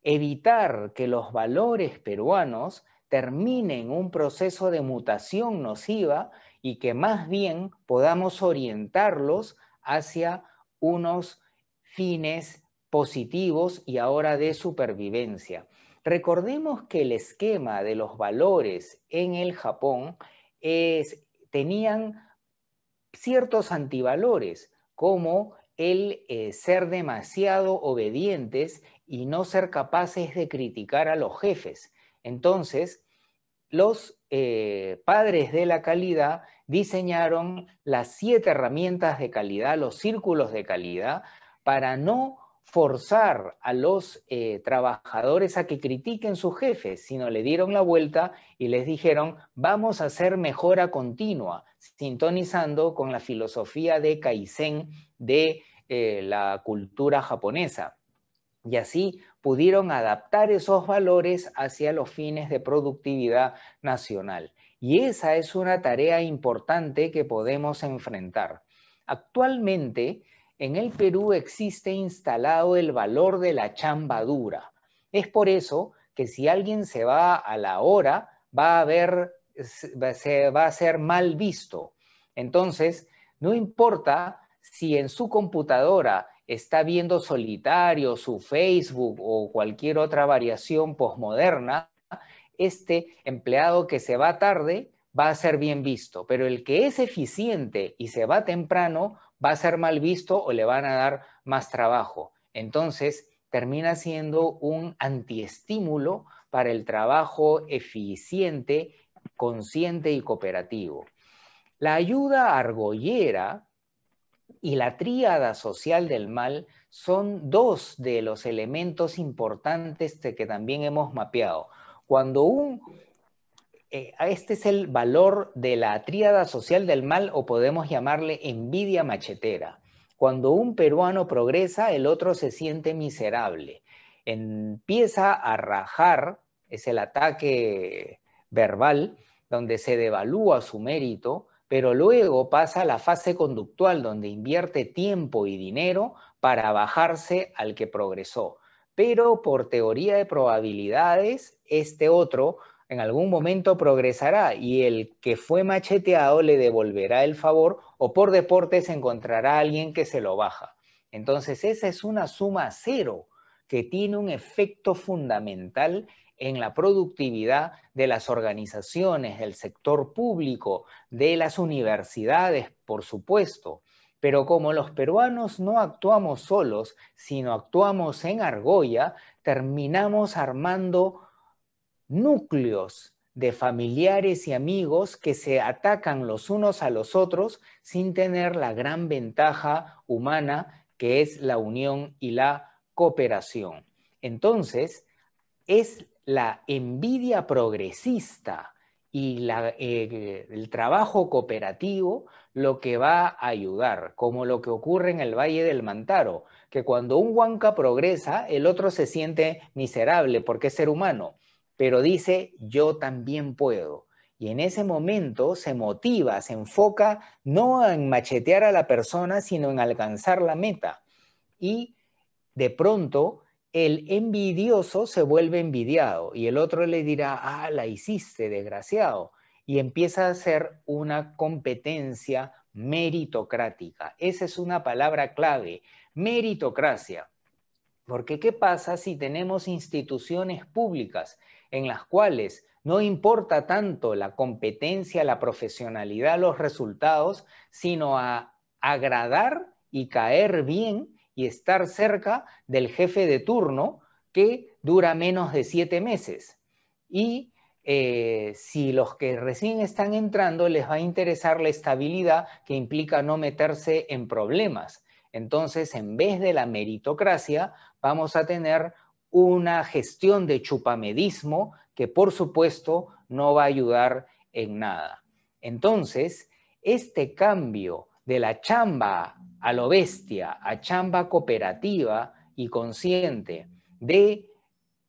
Evitar que los valores peruanos terminen un proceso de mutación nociva y que más bien podamos orientarlos hacia unos fines positivos y ahora de supervivencia. Recordemos que el esquema de los valores en el Japón tenían ciertos antivalores, como el ser demasiado obedientes y no ser capaces de criticar a los jefes. Entonces, los padres de la calidad diseñaron las 7 herramientas de calidad, los círculos de calidad, para no forzar a los trabajadores a que critiquen sus jefes, sino le dieron la vuelta y les dijeron, vamos a hacer mejora continua, sintonizando con la filosofía de Kaizen de la cultura japonesa. Y así pudieron adaptar esos valores hacia los fines de productividad nacional. Y esa es una tarea importante que podemos enfrentar. Actualmente, en el Perú existe instalado el valor de la chamba dura. Es por eso que si alguien se va a la hora, va a ser mal visto. Entonces, no importa si en su computadora está viendo solitario, su Facebook o cualquier otra variación posmoderna, este empleado que se va tarde va a ser bien visto, pero el que es eficiente y se va temprano va a ser mal visto o le van a dar más trabajo. Entonces, termina siendo un antiestímulo para el trabajo eficiente, consciente y cooperativo. La ayuda argollera y la tríada social del mal son 2 de los elementos importantes que también hemos mapeado. Cuando este es el valor de la tríada social del mal, o podemos llamarle envidia machetera. Cuando un peruano progresa, el otro se siente miserable. Empieza a rajar, es el ataque verbal, donde se devalúa su mérito, pero luego pasa a la fase conductual, donde invierte tiempo y dinero para bajarse al que progresó. Pero por teoría de probabilidades, este otro en algún momento progresará y el que fue macheteado le devolverá el favor o por deportes encontrará a alguien que se lo baja. Entonces esa es una suma cero que tiene un efecto fundamental en la productividad de las organizaciones, del sector público, de las universidades, por supuesto. Pero como los peruanos no actuamos solos, sino actuamos en argolla, terminamos armando núcleos de familiares y amigos que se atacan los unos a los otros sin tener la gran ventaja humana que es la unión y la cooperación. Entonces, es la envidia progresista y el trabajo cooperativo lo que va a ayudar, como lo que ocurre en el Valle del Mantaro, que cuando un huanca progresa, el otro se siente miserable porque es ser humano, pero dice, yo también puedo. Y en ese momento se motiva, se enfoca no en machetear a la persona, sino en alcanzar la meta. Y de pronto el envidioso se vuelve envidiado y el otro le dirá, ah, la hiciste, desgraciado. Y empieza a ser una competencia meritocrática. Esa es una palabra clave, meritocracia. Porque ¿qué pasa si tenemos instituciones públicas en las cuales no importa tanto la competencia, la profesionalidad, los resultados, sino a agradar y caer bien y estar cerca del jefe de turno que dura menos de 7 meses? Y si los que recién están entrando les va a interesar la estabilidad que implica no meterse en problemas. Entonces, en vez de la meritocracia, vamos a tener una gestión de chupamedismo que, por supuesto, no va a ayudar en nada. Entonces, este cambio de la chamba a lo bestia a chamba cooperativa y consciente, de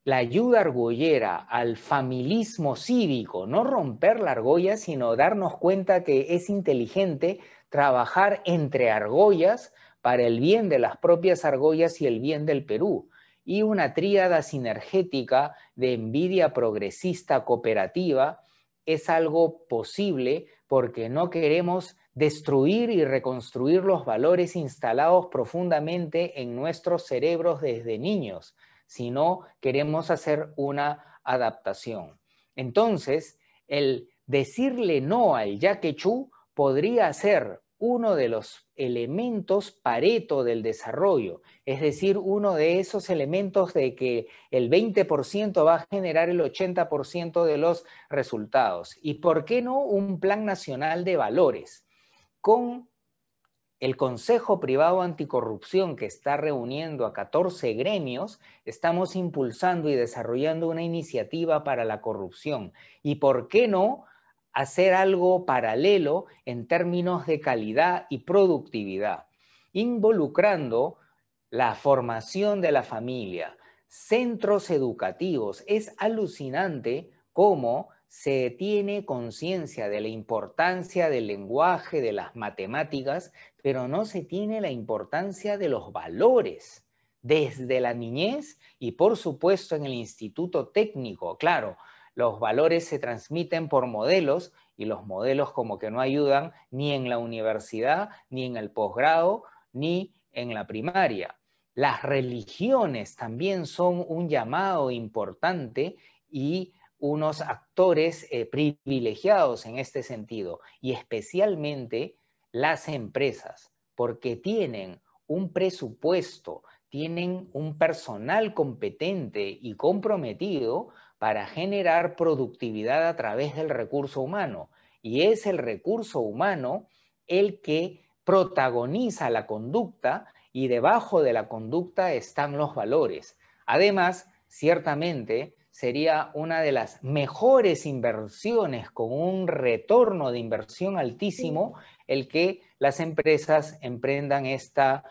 la ayuda argollera al familismo cívico, no romper la argolla, sino darnos cuenta que es inteligente trabajar entre argollas para el bien de las propias argollas y el bien del Perú. Y una tríada sinergética de envidia progresista cooperativa es algo posible porque no queremos destruir y reconstruir los valores instalados profundamente en nuestros cerebros desde niños, sino queremos hacer una adaptación. Entonces, el decirle no al yaquechú podría ser uno de los elementos Pareto del desarrollo, es decir, uno de esos elementos de que el 20% va a generar el 80% de los resultados. ¿Y por qué no un plan nacional de valores? Con el Consejo Privado Anticorrupción, que está reuniendo a 14 gremios, estamos impulsando y desarrollando una iniciativa para la corrupción. ¿Y por qué no hacer algo paralelo en términos de calidad y productividad, involucrando la formación de la familia, centros educativos? Es alucinante cómo se tiene conciencia de la importancia del lenguaje, de las matemáticas, pero no se tiene la importancia de los valores desde la niñez y por supuesto en el instituto técnico. Claro, los valores se transmiten por modelos y los modelos como que no ayudan ni en la universidad, ni en el posgrado, ni en la primaria. Las religiones también son un llamado importante y unos actores privilegiados en este sentido, y especialmente las empresas, porque tienen un presupuesto, tienen un personal competente y comprometido para generar productividad a través del recurso humano. Y es el recurso humano el que protagoniza la conducta y debajo de la conducta están los valores. Además, ciertamente, sería una de las mejores inversiones con un retorno de inversión altísimo el que las empresas emprendan esta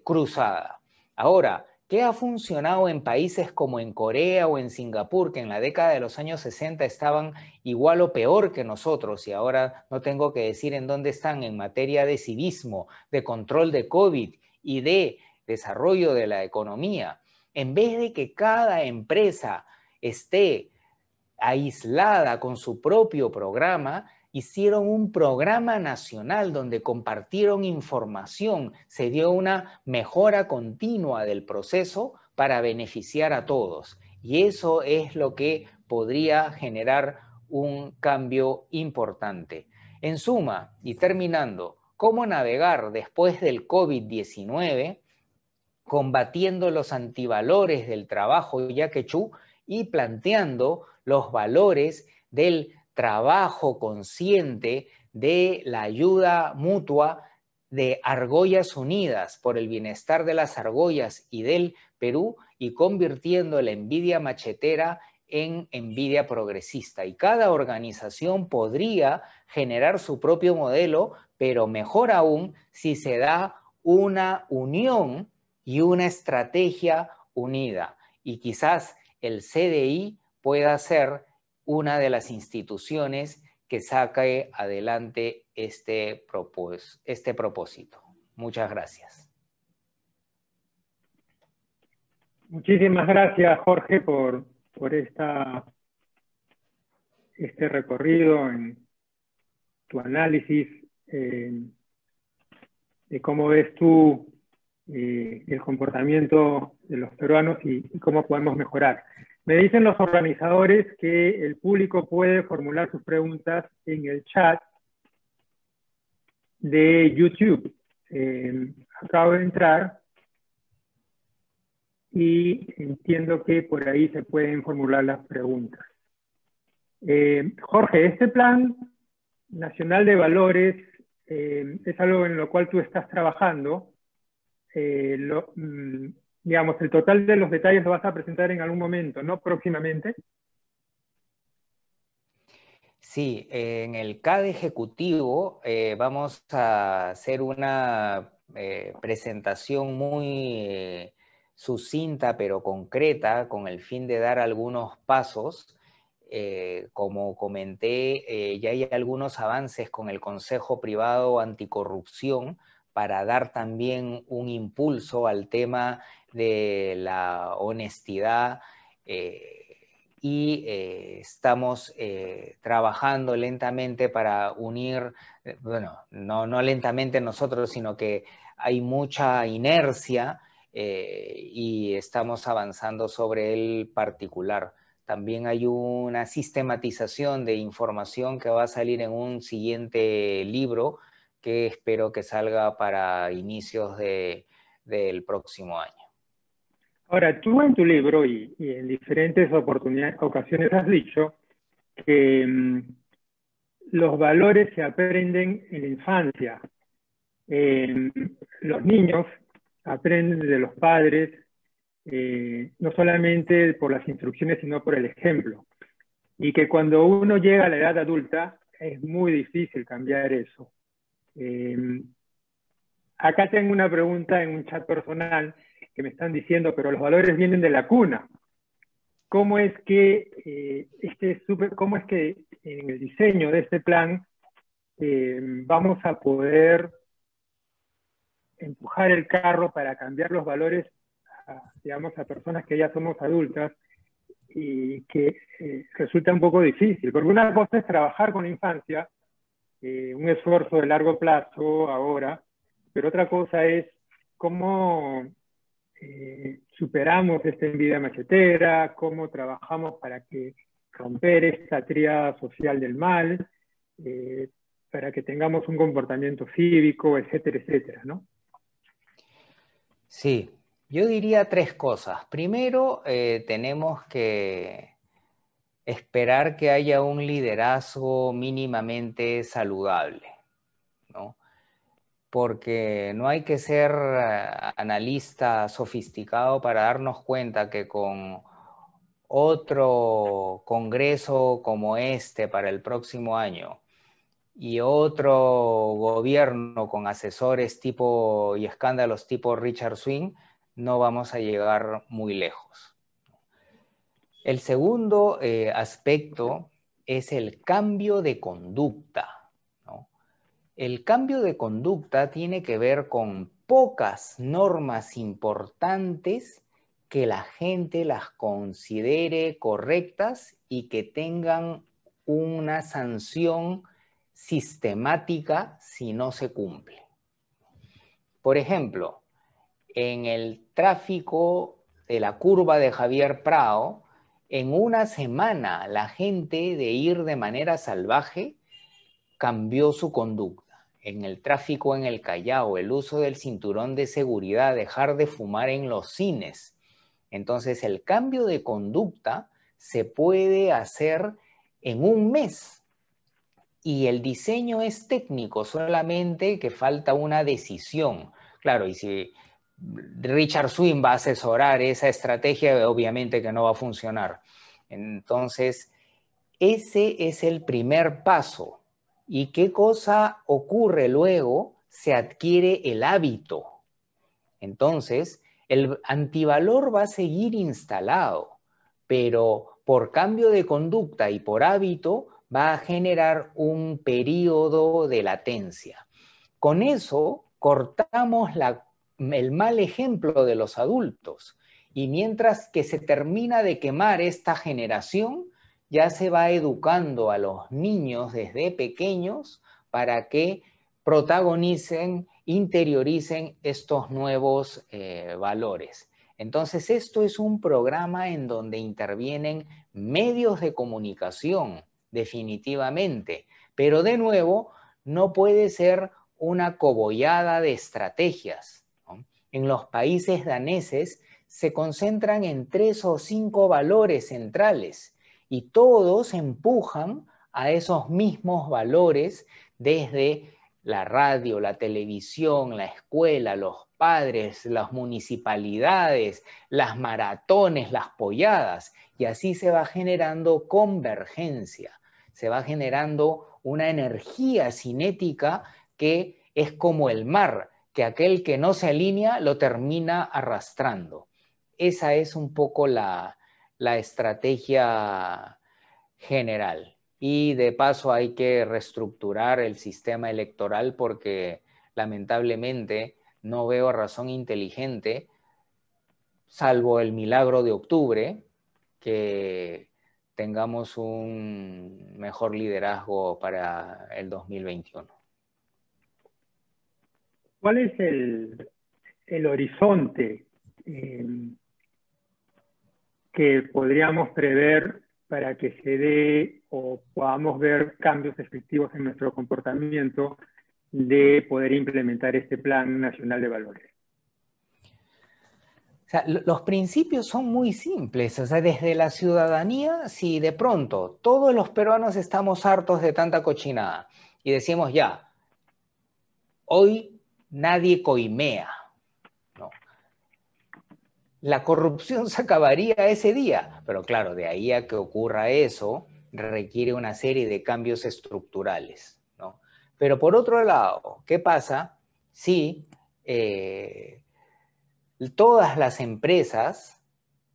cruzada. Ahora, ¿qué ha funcionado en países como en Corea o en Singapur, que en la década de los años 60 estaban igual o peor que nosotros, y ahora no tengo que decir en dónde están en materia de civismo, de control de COVID y de desarrollo de la economía. En vez de que cada empresa esté aislada con su propio programa, hicieron un programa nacional donde compartieron información, se dio una mejora continua del proceso para beneficiar a todos. Y eso es lo que podría generar un cambio importante. En suma, y terminando, ¿cómo navegar después del COVID-19 combatiendo los antivalores del trabajo yaquechú y planteando los valores del trabajo consciente, de la ayuda mutua, de Argollas Unidas por el bienestar de las argollas y del Perú, y convirtiendo la envidia machetera en envidia progresista? Y cada organización podría generar su propio modelo, pero mejor aún si se da una unión y una estrategia unida. Y quizás el CDI pueda ser una de las instituciones que saque adelante este propósito. Muchas gracias. Muchísimas gracias, Jorge, por este recorrido en tu análisis de cómo ves tú el comportamiento de los peruanos y cómo podemos mejorar. Me dicen los organizadores que el público puede formular sus preguntas en el chat de YouTube. Acabo de entrar y entiendo que por ahí se pueden formular las preguntas. Jorge, este Plan Nacional de Valores es algo en lo cual tú estás trabajando. Digamos, el total de los detalles lo vas a presentar en algún momento, ¿no? Próximamente. Sí, en el CAD ejecutivo vamos a hacer una presentación muy sucinta pero concreta con el fin de dar algunos pasos. Como comenté, ya hay algunos avances con el Consejo Privado Anticorrupción para dar también un impulso al tema de la honestidad y estamos trabajando lentamente para unir, bueno, no lentamente nosotros, sino que hay mucha inercia y estamos avanzando sobre el particular. También hay una sistematización de información que va a salir en un siguiente libro que espero que salga para inicios del próximo año. Ahora, tú en tu libro y en diferentes ocasiones has dicho que los valores se aprenden en la infancia. Los niños aprenden de los padres, no solamente por las instrucciones, sino por el ejemplo. Y que cuando uno llega a la edad adulta, es muy difícil cambiar eso. Acá tengo una pregunta en un chat personal que me están diciendo, pero los valores vienen de la cuna. ¿Cómo es que, cómo es que en el diseño de este plan vamos a poder empujar el carro para cambiar los valores digamos, a personas que ya somos adultas y que resulta un poco difícil? Porque una cosa es trabajar con la infancia, un esfuerzo de largo plazo ahora, pero otra cosa es cómo superamos esta envidia machetera, cómo trabajamos para que romper esta tríada social del mal, para que tengamos un comportamiento cívico, etcétera, etcétera, ¿no? Sí, yo diría tres cosas. Primero, tenemos que esperar que haya un liderazgo mínimamente saludable, ¿no? Porque no hay que ser analista sofisticado para darnos cuenta que con otro congreso como este para el próximo año y otro gobierno con asesores tipo y escándalos tipo Richard Swing, no vamos a llegar muy lejos. El segundo aspecto es el cambio de conducta, ¿no? El cambio de conducta tiene que ver con pocas normas importantes que la gente las considere correctas y que tengan una sanción sistemática si no se cumple. Por ejemplo, en el tráfico de la curva de Javier Prado, en una semana la gente de ir de manera salvaje cambió su conducta. En el tráfico en el Callao, el uso del cinturón de seguridad, dejar de fumar en los cines. Entonces, el cambio de conducta se puede hacer en un mes. Y el diseño es técnico, solamente que falta una decisión. Claro, y si Richard Swin va a asesorar esa estrategia, obviamente que no va a funcionar. Entonces, ese es el primer paso. ¿Y qué cosa ocurre luego? Se adquiere el hábito. Entonces, el antivalor va a seguir instalado, pero por cambio de conducta y por hábito va a generar un periodo de latencia. Con eso cortamos el mal ejemplo de los adultos, y mientras que se termina de quemar esta generación, ya se va educando a los niños desde pequeños para que protagonicen, interioricen estos nuevos valores. Entonces, esto es un programa en donde intervienen medios de comunicación, definitivamente, pero de nuevo, no puede ser una cobollada de estrategias, ¿no? En los países daneses se concentran en 3 o 5 valores centrales y todos empujan a esos mismos valores desde la radio, la televisión, la escuela, los padres, las municipalidades, las maratones, las polladas, y así se va generando convergencia, se va generando una energía cinética que es como el mar, que aquel que no se alinea lo termina arrastrando. Esa es un poco la estrategia general. Y de paso hay que reestructurar el sistema electoral porque lamentablemente no veo razón inteligente, salvo el milagro de octubre, que tengamos un mejor liderazgo para el 2021. ¿Cuál es el horizonte que podríamos prever para que se dé o podamos ver cambios efectivos en nuestro comportamiento de poder implementar este Plan Nacional de Valores? O sea, los principios son muy simples. O sea, desde la ciudadanía, si de pronto todos los peruanos estamos hartos de tanta cochinada y decimos ya, hoy nadie coimea, ¿no? La corrupción se acabaría ese día, pero claro, de ahí a que ocurra eso requiere una serie de cambios estructurales, ¿no? Pero por otro lado, ¿qué pasa si todas las empresas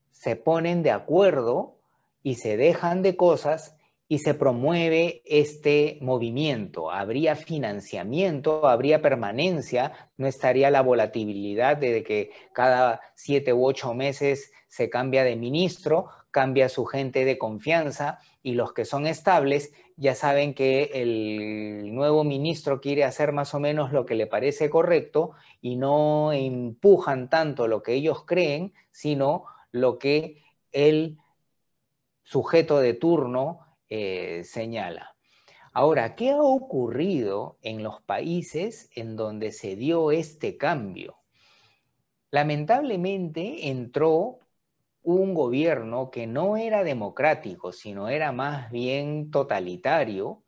se ponen de acuerdo y se dejan de cosas y se promueve este movimiento? Habría financiamiento, habría permanencia, no estaría la volatilidad de que cada 7 u 8 meses se cambia de ministro, cambia su gente de confianza, y los que son estables ya saben que el nuevo ministro quiere hacer más o menos lo que le parece correcto y no empujan tanto lo que ellos creen, sino lo que el sujeto de turno señala. Ahora, ¿qué ha ocurrido en los países en donde se dio este cambio? Lamentablemente entró un gobierno que no era democrático, sino era más bien totalitario,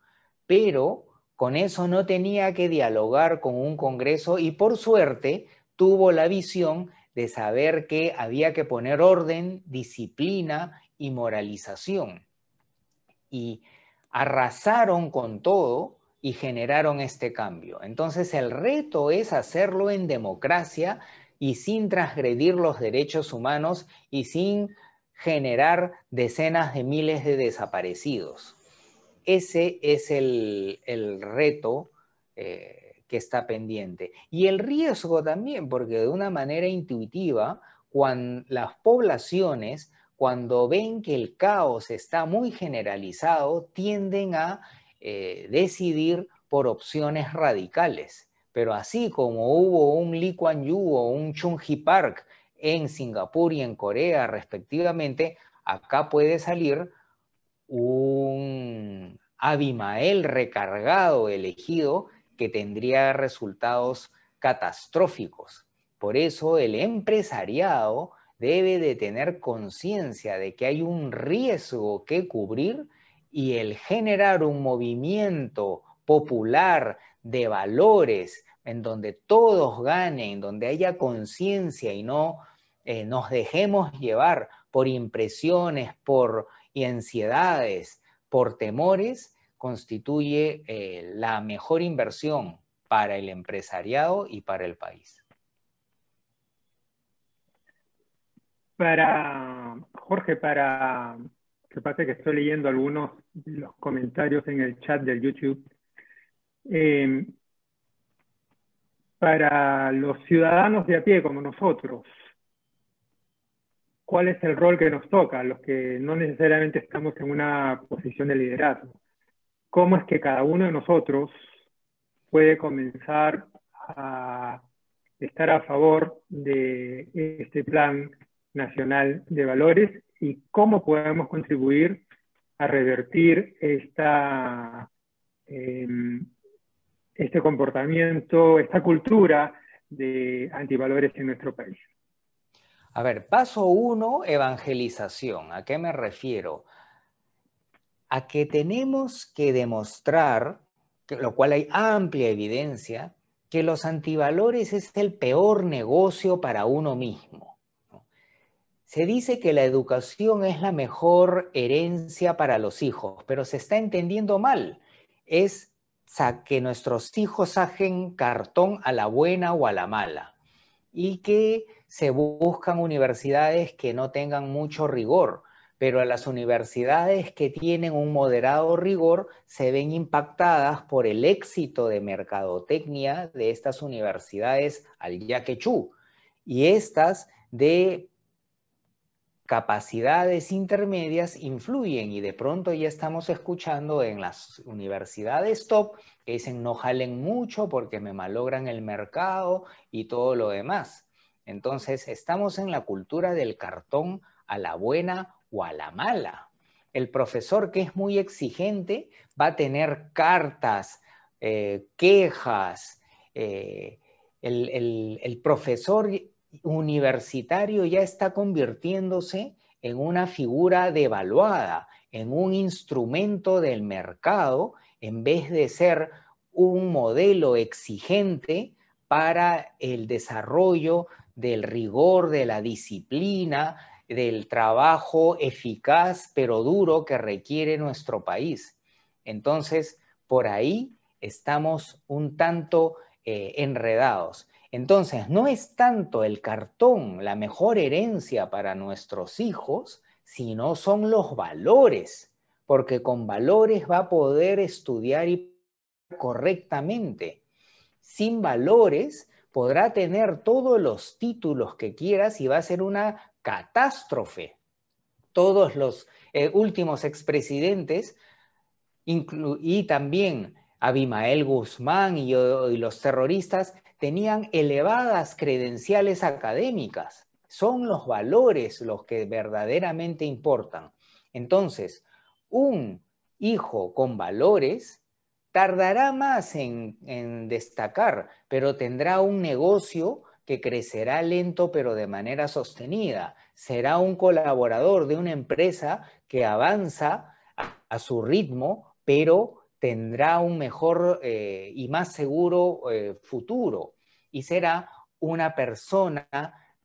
pero con eso no tenía que dialogar con un Congreso y por suerte tuvo la visión de saber que había que poner orden, disciplina y moralización. Y arrasaron con todo y generaron este cambio. Entonces el reto es hacerlo en democracia y sin transgredir los derechos humanos y sin generar decenas de miles de desaparecidos. Ese es el reto que está pendiente. Y el riesgo también, porque de una manera intuitiva, cuando las poblaciones, cuando ven que el caos está muy generalizado, tienden a decidir por opciones radicales. Pero así como hubo un Lee Kuan Yew o un Chung-hee Park en Singapur y en Corea respectivamente, acá puede salir un Abimael recargado, elegido, que tendría resultados catastróficos. Por eso el empresariado debe de tener conciencia de que hay un riesgo que cubrir y el generar un movimiento popular de valores en donde todos ganen, donde haya conciencia y no nos dejemos llevar por impresiones, y ansiedades, por temores, constituye la mejor inversión para el empresariado y para el país. Jorge, que pasa que estoy leyendo algunos de los comentarios en el chat del YouTube. Para los ciudadanos de a pie como nosotros, ¿cuál es el rol que nos toca, los que no necesariamente estamos en una posición de liderazgo? ¿Cómo es que cada uno de nosotros puede comenzar a estar a favor de este Plan Nacional de Valores y cómo podemos contribuir a revertir este comportamiento, esta cultura de antivalores en nuestro país? A ver, paso 1, evangelización. ¿A qué me refiero? A que tenemos que demostrar, lo cual hay amplia evidencia, que los antivalores es el peor negocio para uno mismo. Se dice que la educación es la mejor herencia para los hijos, pero se está entendiendo mal. Es que nuestros hijos saquen cartón a la buena o a la mala y que se buscan universidades que no tengan mucho rigor, pero a las universidades que tienen un moderado rigor se ven impactadas por el éxito de mercadotecnia de estas universidades al yaquechú y estas de capacidades intermedias influyen y de pronto ya estamos escuchando en las universidades top que dicen no jalen mucho porque me malogran el mercado y todo lo demás. Entonces estamos en la cultura del cartón a la buena o a la mala. El profesor que es muy exigente va a tener cartas, quejas, el profesor universitario ya está convirtiéndose en una figura devaluada, en un instrumento del mercado, en vez de ser un modelo exigente para el desarrollo del rigor, de la disciplina, del trabajo eficaz pero duro que requiere nuestro país. Entonces, por ahí estamos un tanto enredados. Entonces, no es tanto el cartón la mejor herencia para nuestros hijos, sino son los valores, porque con valores va a poder estudiar y correctamente. Sin valores podrá tener todos los títulos que quieras y va a ser una catástrofe. Todos los últimos expresidentes y también Abimael Guzmán y los terroristas tenían elevadas credenciales académicas. Son los valores los que verdaderamente importan. Entonces, un hijo con valores tardará más en destacar, pero tendrá un negocio que crecerá lento pero de manera sostenida. Será un colaborador de una empresa que avanza a su ritmo, pero tendrá un mejor y más seguro futuro y será una persona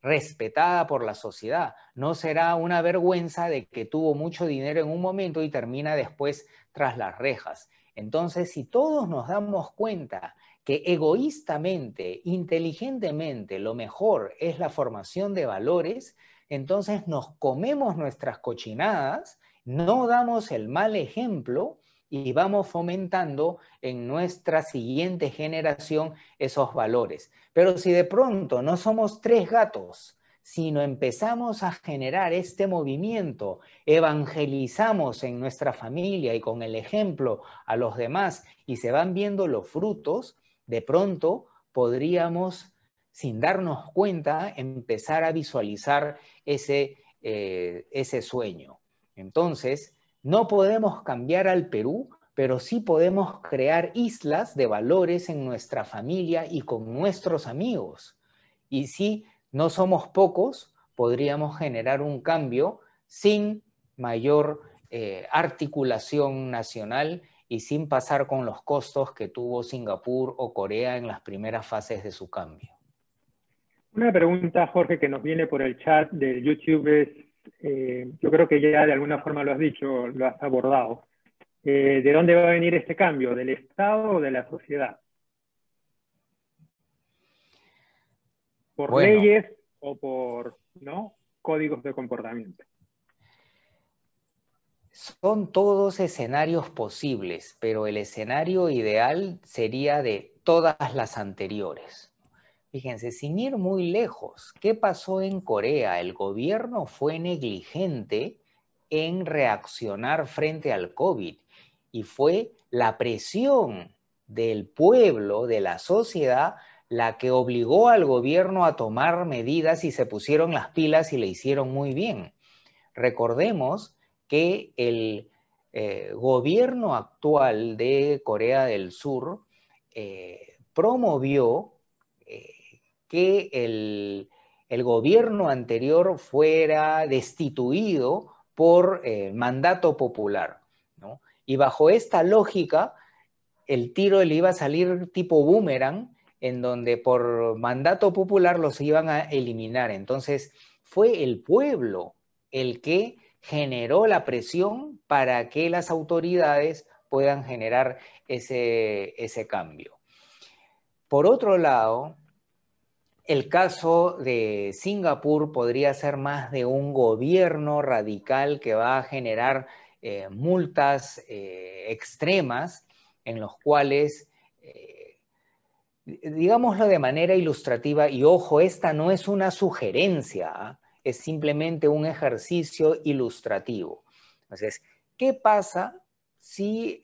respetada por la sociedad. No será una vergüenza de que tuvo mucho dinero en un momento y termina después tras las rejas. Entonces, si todos nos damos cuenta que egoístamente, inteligentemente, lo mejor es la formación de valores, entonces nos comemos nuestras cochinadas, no damos el mal ejemplo y vamos fomentando en nuestra siguiente generación esos valores. Pero si de pronto no somos 3 gatos, sino empezamos a generar este movimiento, evangelizamos en nuestra familia y con el ejemplo a los demás y se van viendo los frutos, de pronto podríamos, sin darnos cuenta, empezar a visualizar ese sueño. Entonces, no podemos cambiar al Perú, pero sí podemos crear islas de valores en nuestra familia y con nuestros amigos. Y si no somos pocos, podríamos generar un cambio sin mayor articulación nacional y sin pasar con los costos que tuvo Singapur o Corea en las primeras fases de su cambio. Una pregunta, Jorge, que nos viene por el chat de YouTube es, yo creo que ya de alguna forma lo has dicho, lo has abordado. ¿De dónde va a venir este cambio? ¿Del Estado o de la sociedad? ¿Por leyes o por códigos de comportamiento? Son todos escenarios posibles, pero el escenario ideal sería de todas las anteriores. Fíjense, sin ir muy lejos, ¿qué pasó en Corea? El gobierno fue negligente en reaccionar frente al COVID y fue la presión del pueblo, de la sociedad, la que obligó al gobierno a tomar medidas y se pusieron las pilas y le hicieron muy bien. Recordemos que el gobierno actual de Corea del Sur promovió que el gobierno anterior fuera destituido por mandato popular, ¿no? Y bajo esta lógica, el tiro le iba a salir tipo boomerang, en donde por mandato popular los iban a eliminar. Entonces, fue el pueblo el que generó la presión para que las autoridades puedan generar ese cambio. Por otro lado, el caso de Singapur podría ser más de un gobierno radical que va a generar multas extremas en los cuales, digámoslo de manera ilustrativa, y ojo, esta no es una sugerencia, es simplemente un ejercicio ilustrativo. Entonces, ¿qué pasa si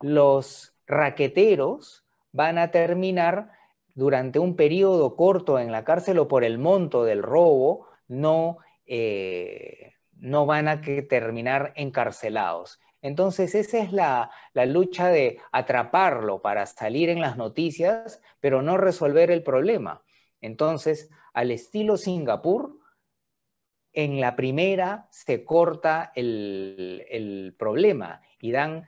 los raqueteros van a terminar durante un periodo corto en la cárcel o por el monto del robo, no van a terminar encarcelados? Entonces esa es la lucha de atraparlo para salir en las noticias, pero no resolver el problema. Entonces, al estilo Singapur, en la primera se corta el problema y dan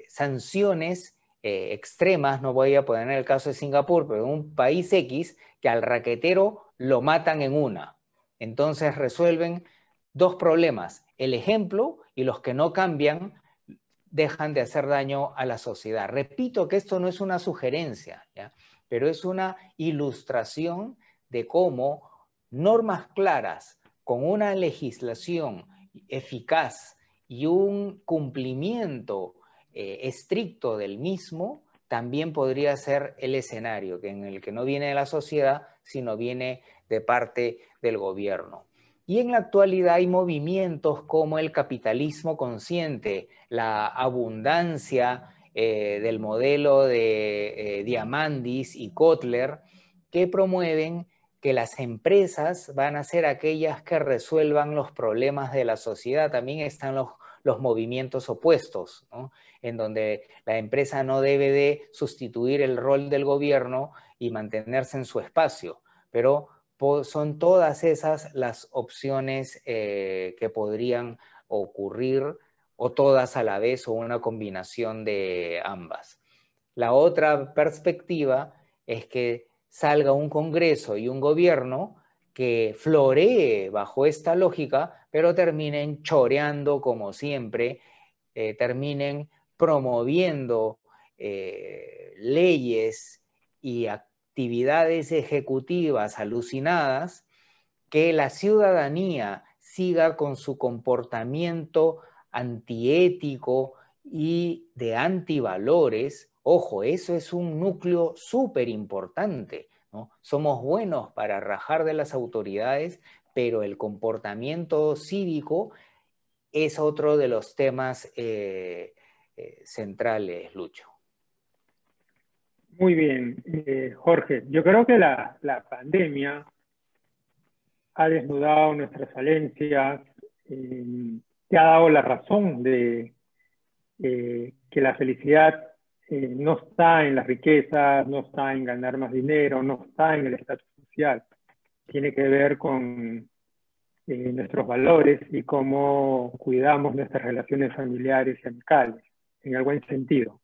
sanciones extremas. No voy a poner el caso de Singapur, pero en un país X que al raquetero lo matan en una. Entonces resuelven 2 problemas: el ejemplo, y los que no cambian dejan de hacer daño a la sociedad. Repito que esto no es una sugerencia, ¿ya? Pero es una ilustración de cómo normas claras, con una legislación eficaz y un cumplimiento estricto del mismo, también podría ser el escenario en el que no viene de la sociedad, sino viene de parte del gobierno. Y en la actualidad hay movimientos como el capitalismo consciente, la abundancia del modelo de Diamandis y Kotler, que promueven que las empresas van a ser aquellas que resuelvan los problemas de la sociedad. También están los movimientos opuestos, ¿no? En donde la empresa no debe de sustituir el rol del gobierno y mantenerse en su espacio, pero son todas esas las opciones que podrían ocurrir, o todas a la vez, o una combinación de ambas. La otra perspectiva es que salga un Congreso y un gobierno que floree bajo esta lógica, pero terminen choreando como siempre, terminen promoviendo leyes y actividades ejecutivas alucinadas, que la ciudadanía siga con su comportamiento antiético y de antivalores. Ojo, eso es un núcleo súper importante, ¿no? Somos buenos para rajar de las autoridades, pero el comportamiento cívico es otro de los temas centrales, Lucho. Muy bien, Jorge. Yo creo que la pandemia ha desnudado nuestras falencias, te ha dado la razón de que la felicidad no está en las riquezas, no está en ganar más dinero, no está en el estatus social. Tiene que ver con nuestros valores y cómo cuidamos nuestras relaciones familiares y amicales, en el buen sentido.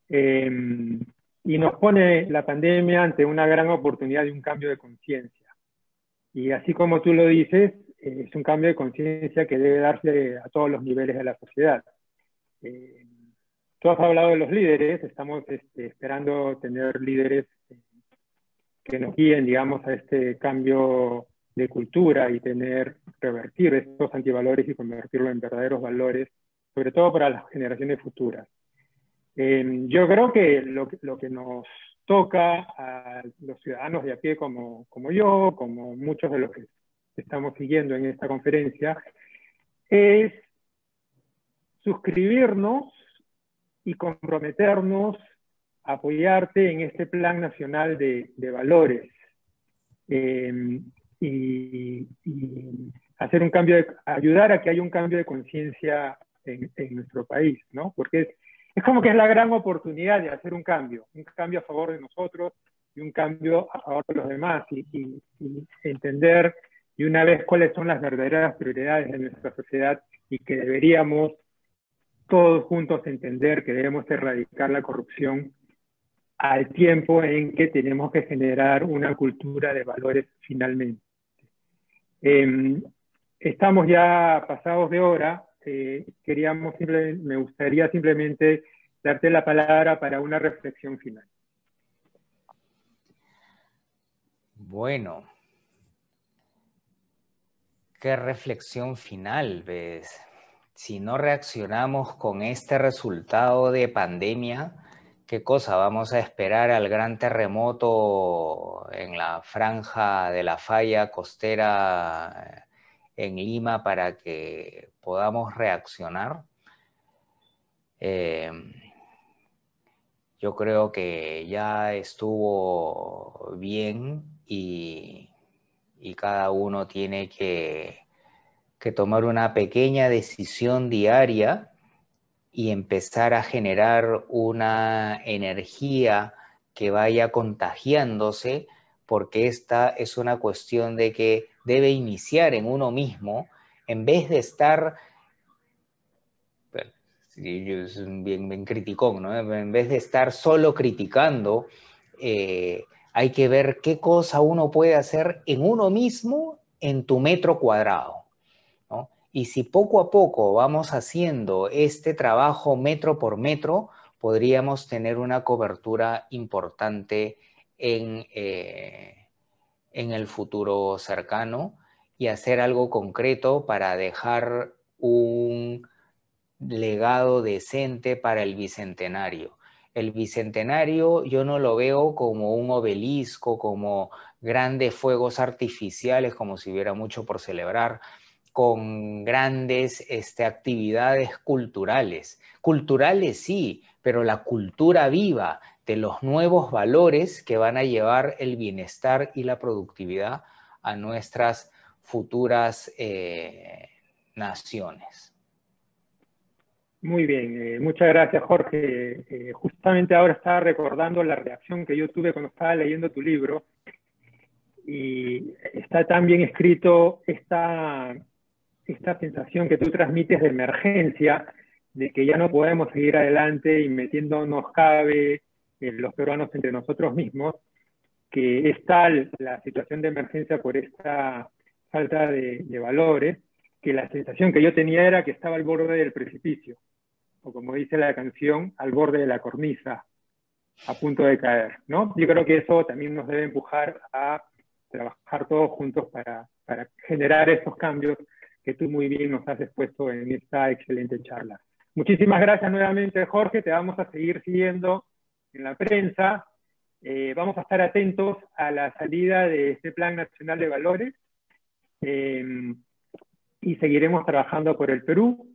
Y nos pone la pandemia ante una gran oportunidad de un cambio de conciencia. Y así como tú lo dices, es un cambio de conciencia que debe darse a todos los niveles de la sociedad. Tú has hablado de los líderes, estamos esperando tener líderes que nos guíen, digamos, a este cambio de cultura y revertir estos antivalores y convertirlo en verdaderos valores, sobre todo para las generaciones futuras. Yo creo que lo que nos toca a los ciudadanos de a pie como yo, como muchos de los que estamos siguiendo en esta conferencia, es suscribirnos y comprometernos a apoyarte en este Plan Nacional de Valores y hacer un cambio, ayudar a que haya un cambio de conciencia en nuestro país, ¿no? Porque es como que es la gran oportunidad de hacer un cambio a favor de nosotros y un cambio a favor de los demás y entender de una vez cuáles son las verdaderas prioridades de nuestra sociedad y que deberíamos todos juntos entender que debemos erradicar la corrupción al tiempo en que tenemos que generar una cultura de valores finalmente. Estamos ya pasados de hora. Me gustaría simplemente darte la palabra para una reflexión final. Bueno, qué reflexión final, ¿ves? Si no reaccionamos con este resultado de pandemia, ¿qué cosa? ¿Vamos a esperar al gran terremoto en la franja de la falla costera en Lima para que podamos reaccionar? Yo creo que ya estuvo bien y cada uno tiene que tomar una pequeña decisión diaria y empezar a generar una energía que vaya contagiándose, porque esta es una cuestión de que debe iniciar en uno mismo, en vez de estar, yo soy bien criticón, ¿no? En vez de estar solo criticando, hay que ver qué cosa uno puede hacer en uno mismo en tu metro cuadrado, ¿no? Y si poco a poco vamos haciendo este trabajo metro por metro, podríamos tener una cobertura importante en el futuro cercano y hacer algo concreto para dejar un legado decente para el Bicentenario. El Bicentenario yo no lo veo como un obelisco, como grandes fuegos artificiales, como si hubiera mucho por celebrar, con grandes actividades culturales. Culturales sí, pero la cultura viva de los nuevos valores que van a llevar el bienestar y la productividad a nuestras futuras naciones. Muy bien, muchas gracias, Jorge. Justamente ahora estaba recordando la reacción que yo tuve cuando estaba leyendo tu libro y está tan bien escrito esta sensación que tú transmites de emergencia, de que ya no podemos seguir adelante y metiéndonos cabe los peruanos entre nosotros mismos, que es tal la situación de emergencia por esta falta de valores, que la sensación que yo tenía era que estaba al borde del precipicio, o como dice la canción, al borde de la cornisa, a punto de caer, ¿no? Yo creo que eso también nos debe empujar a trabajar todos juntos para generar esos cambios que tú muy bien nos has expuesto en esta excelente charla. Muchísimas gracias nuevamente, Jorge. Te vamos a seguir siguiendo en la prensa. Vamos a estar atentos a la salida de este Plan Nacional de Valores y seguiremos trabajando por el Perú.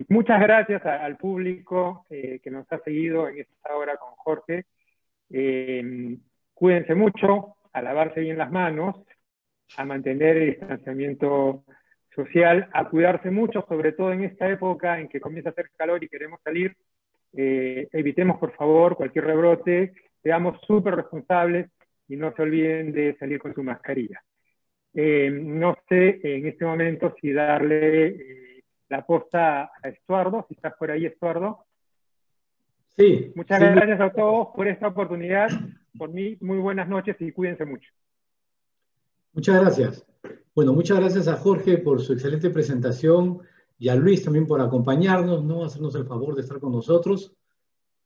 Muchas gracias al público que nos ha seguido en esta hora con Jorge. Cuídense mucho, a lavarse bien las manos, a mantener el distanciamiento social, a cuidarse mucho, sobre todo en esta época en que comienza a hacer calor y queremos salir. Evitemos, por favor, cualquier rebrote, seamos súper responsables y no se olviden de salir con su mascarilla. No sé en este momento si darle la posta a Estuardo, si estás por ahí, Estuardo. Sí. Muchas gracias a todos por esta oportunidad. Por mí, muy buenas noches y cuídense mucho. Muchas gracias. Bueno, muchas gracias a Jorge por su excelente presentación y a Luis también por acompañarnos, ¿no? Hacernos el favor de estar con nosotros.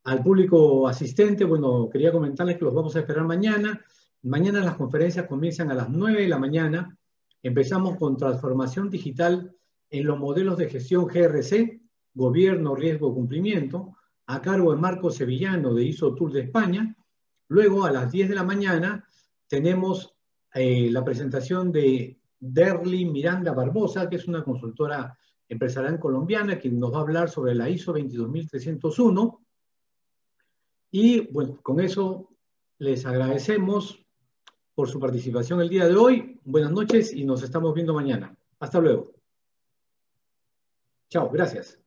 Al público asistente, bueno, quería comentarles que los vamos a esperar mañana. Mañana las conferencias comienzan a las 9 de la mañana. Empezamos con transformación digital en los modelos de gestión GRC, Gobierno, Riesgo, Cumplimiento, a cargo de Marco Sevillano de ISO Tool de España. Luego a las 10 de la mañana tenemos la presentación de Derly Miranda Barbosa, que es una consultora empresarial colombiana, que nos va a hablar sobre la ISO 22301. Y bueno, con eso les agradecemos por su participación el día de hoy. Buenas noches y nos estamos viendo mañana. Hasta luego. Chao, gracias.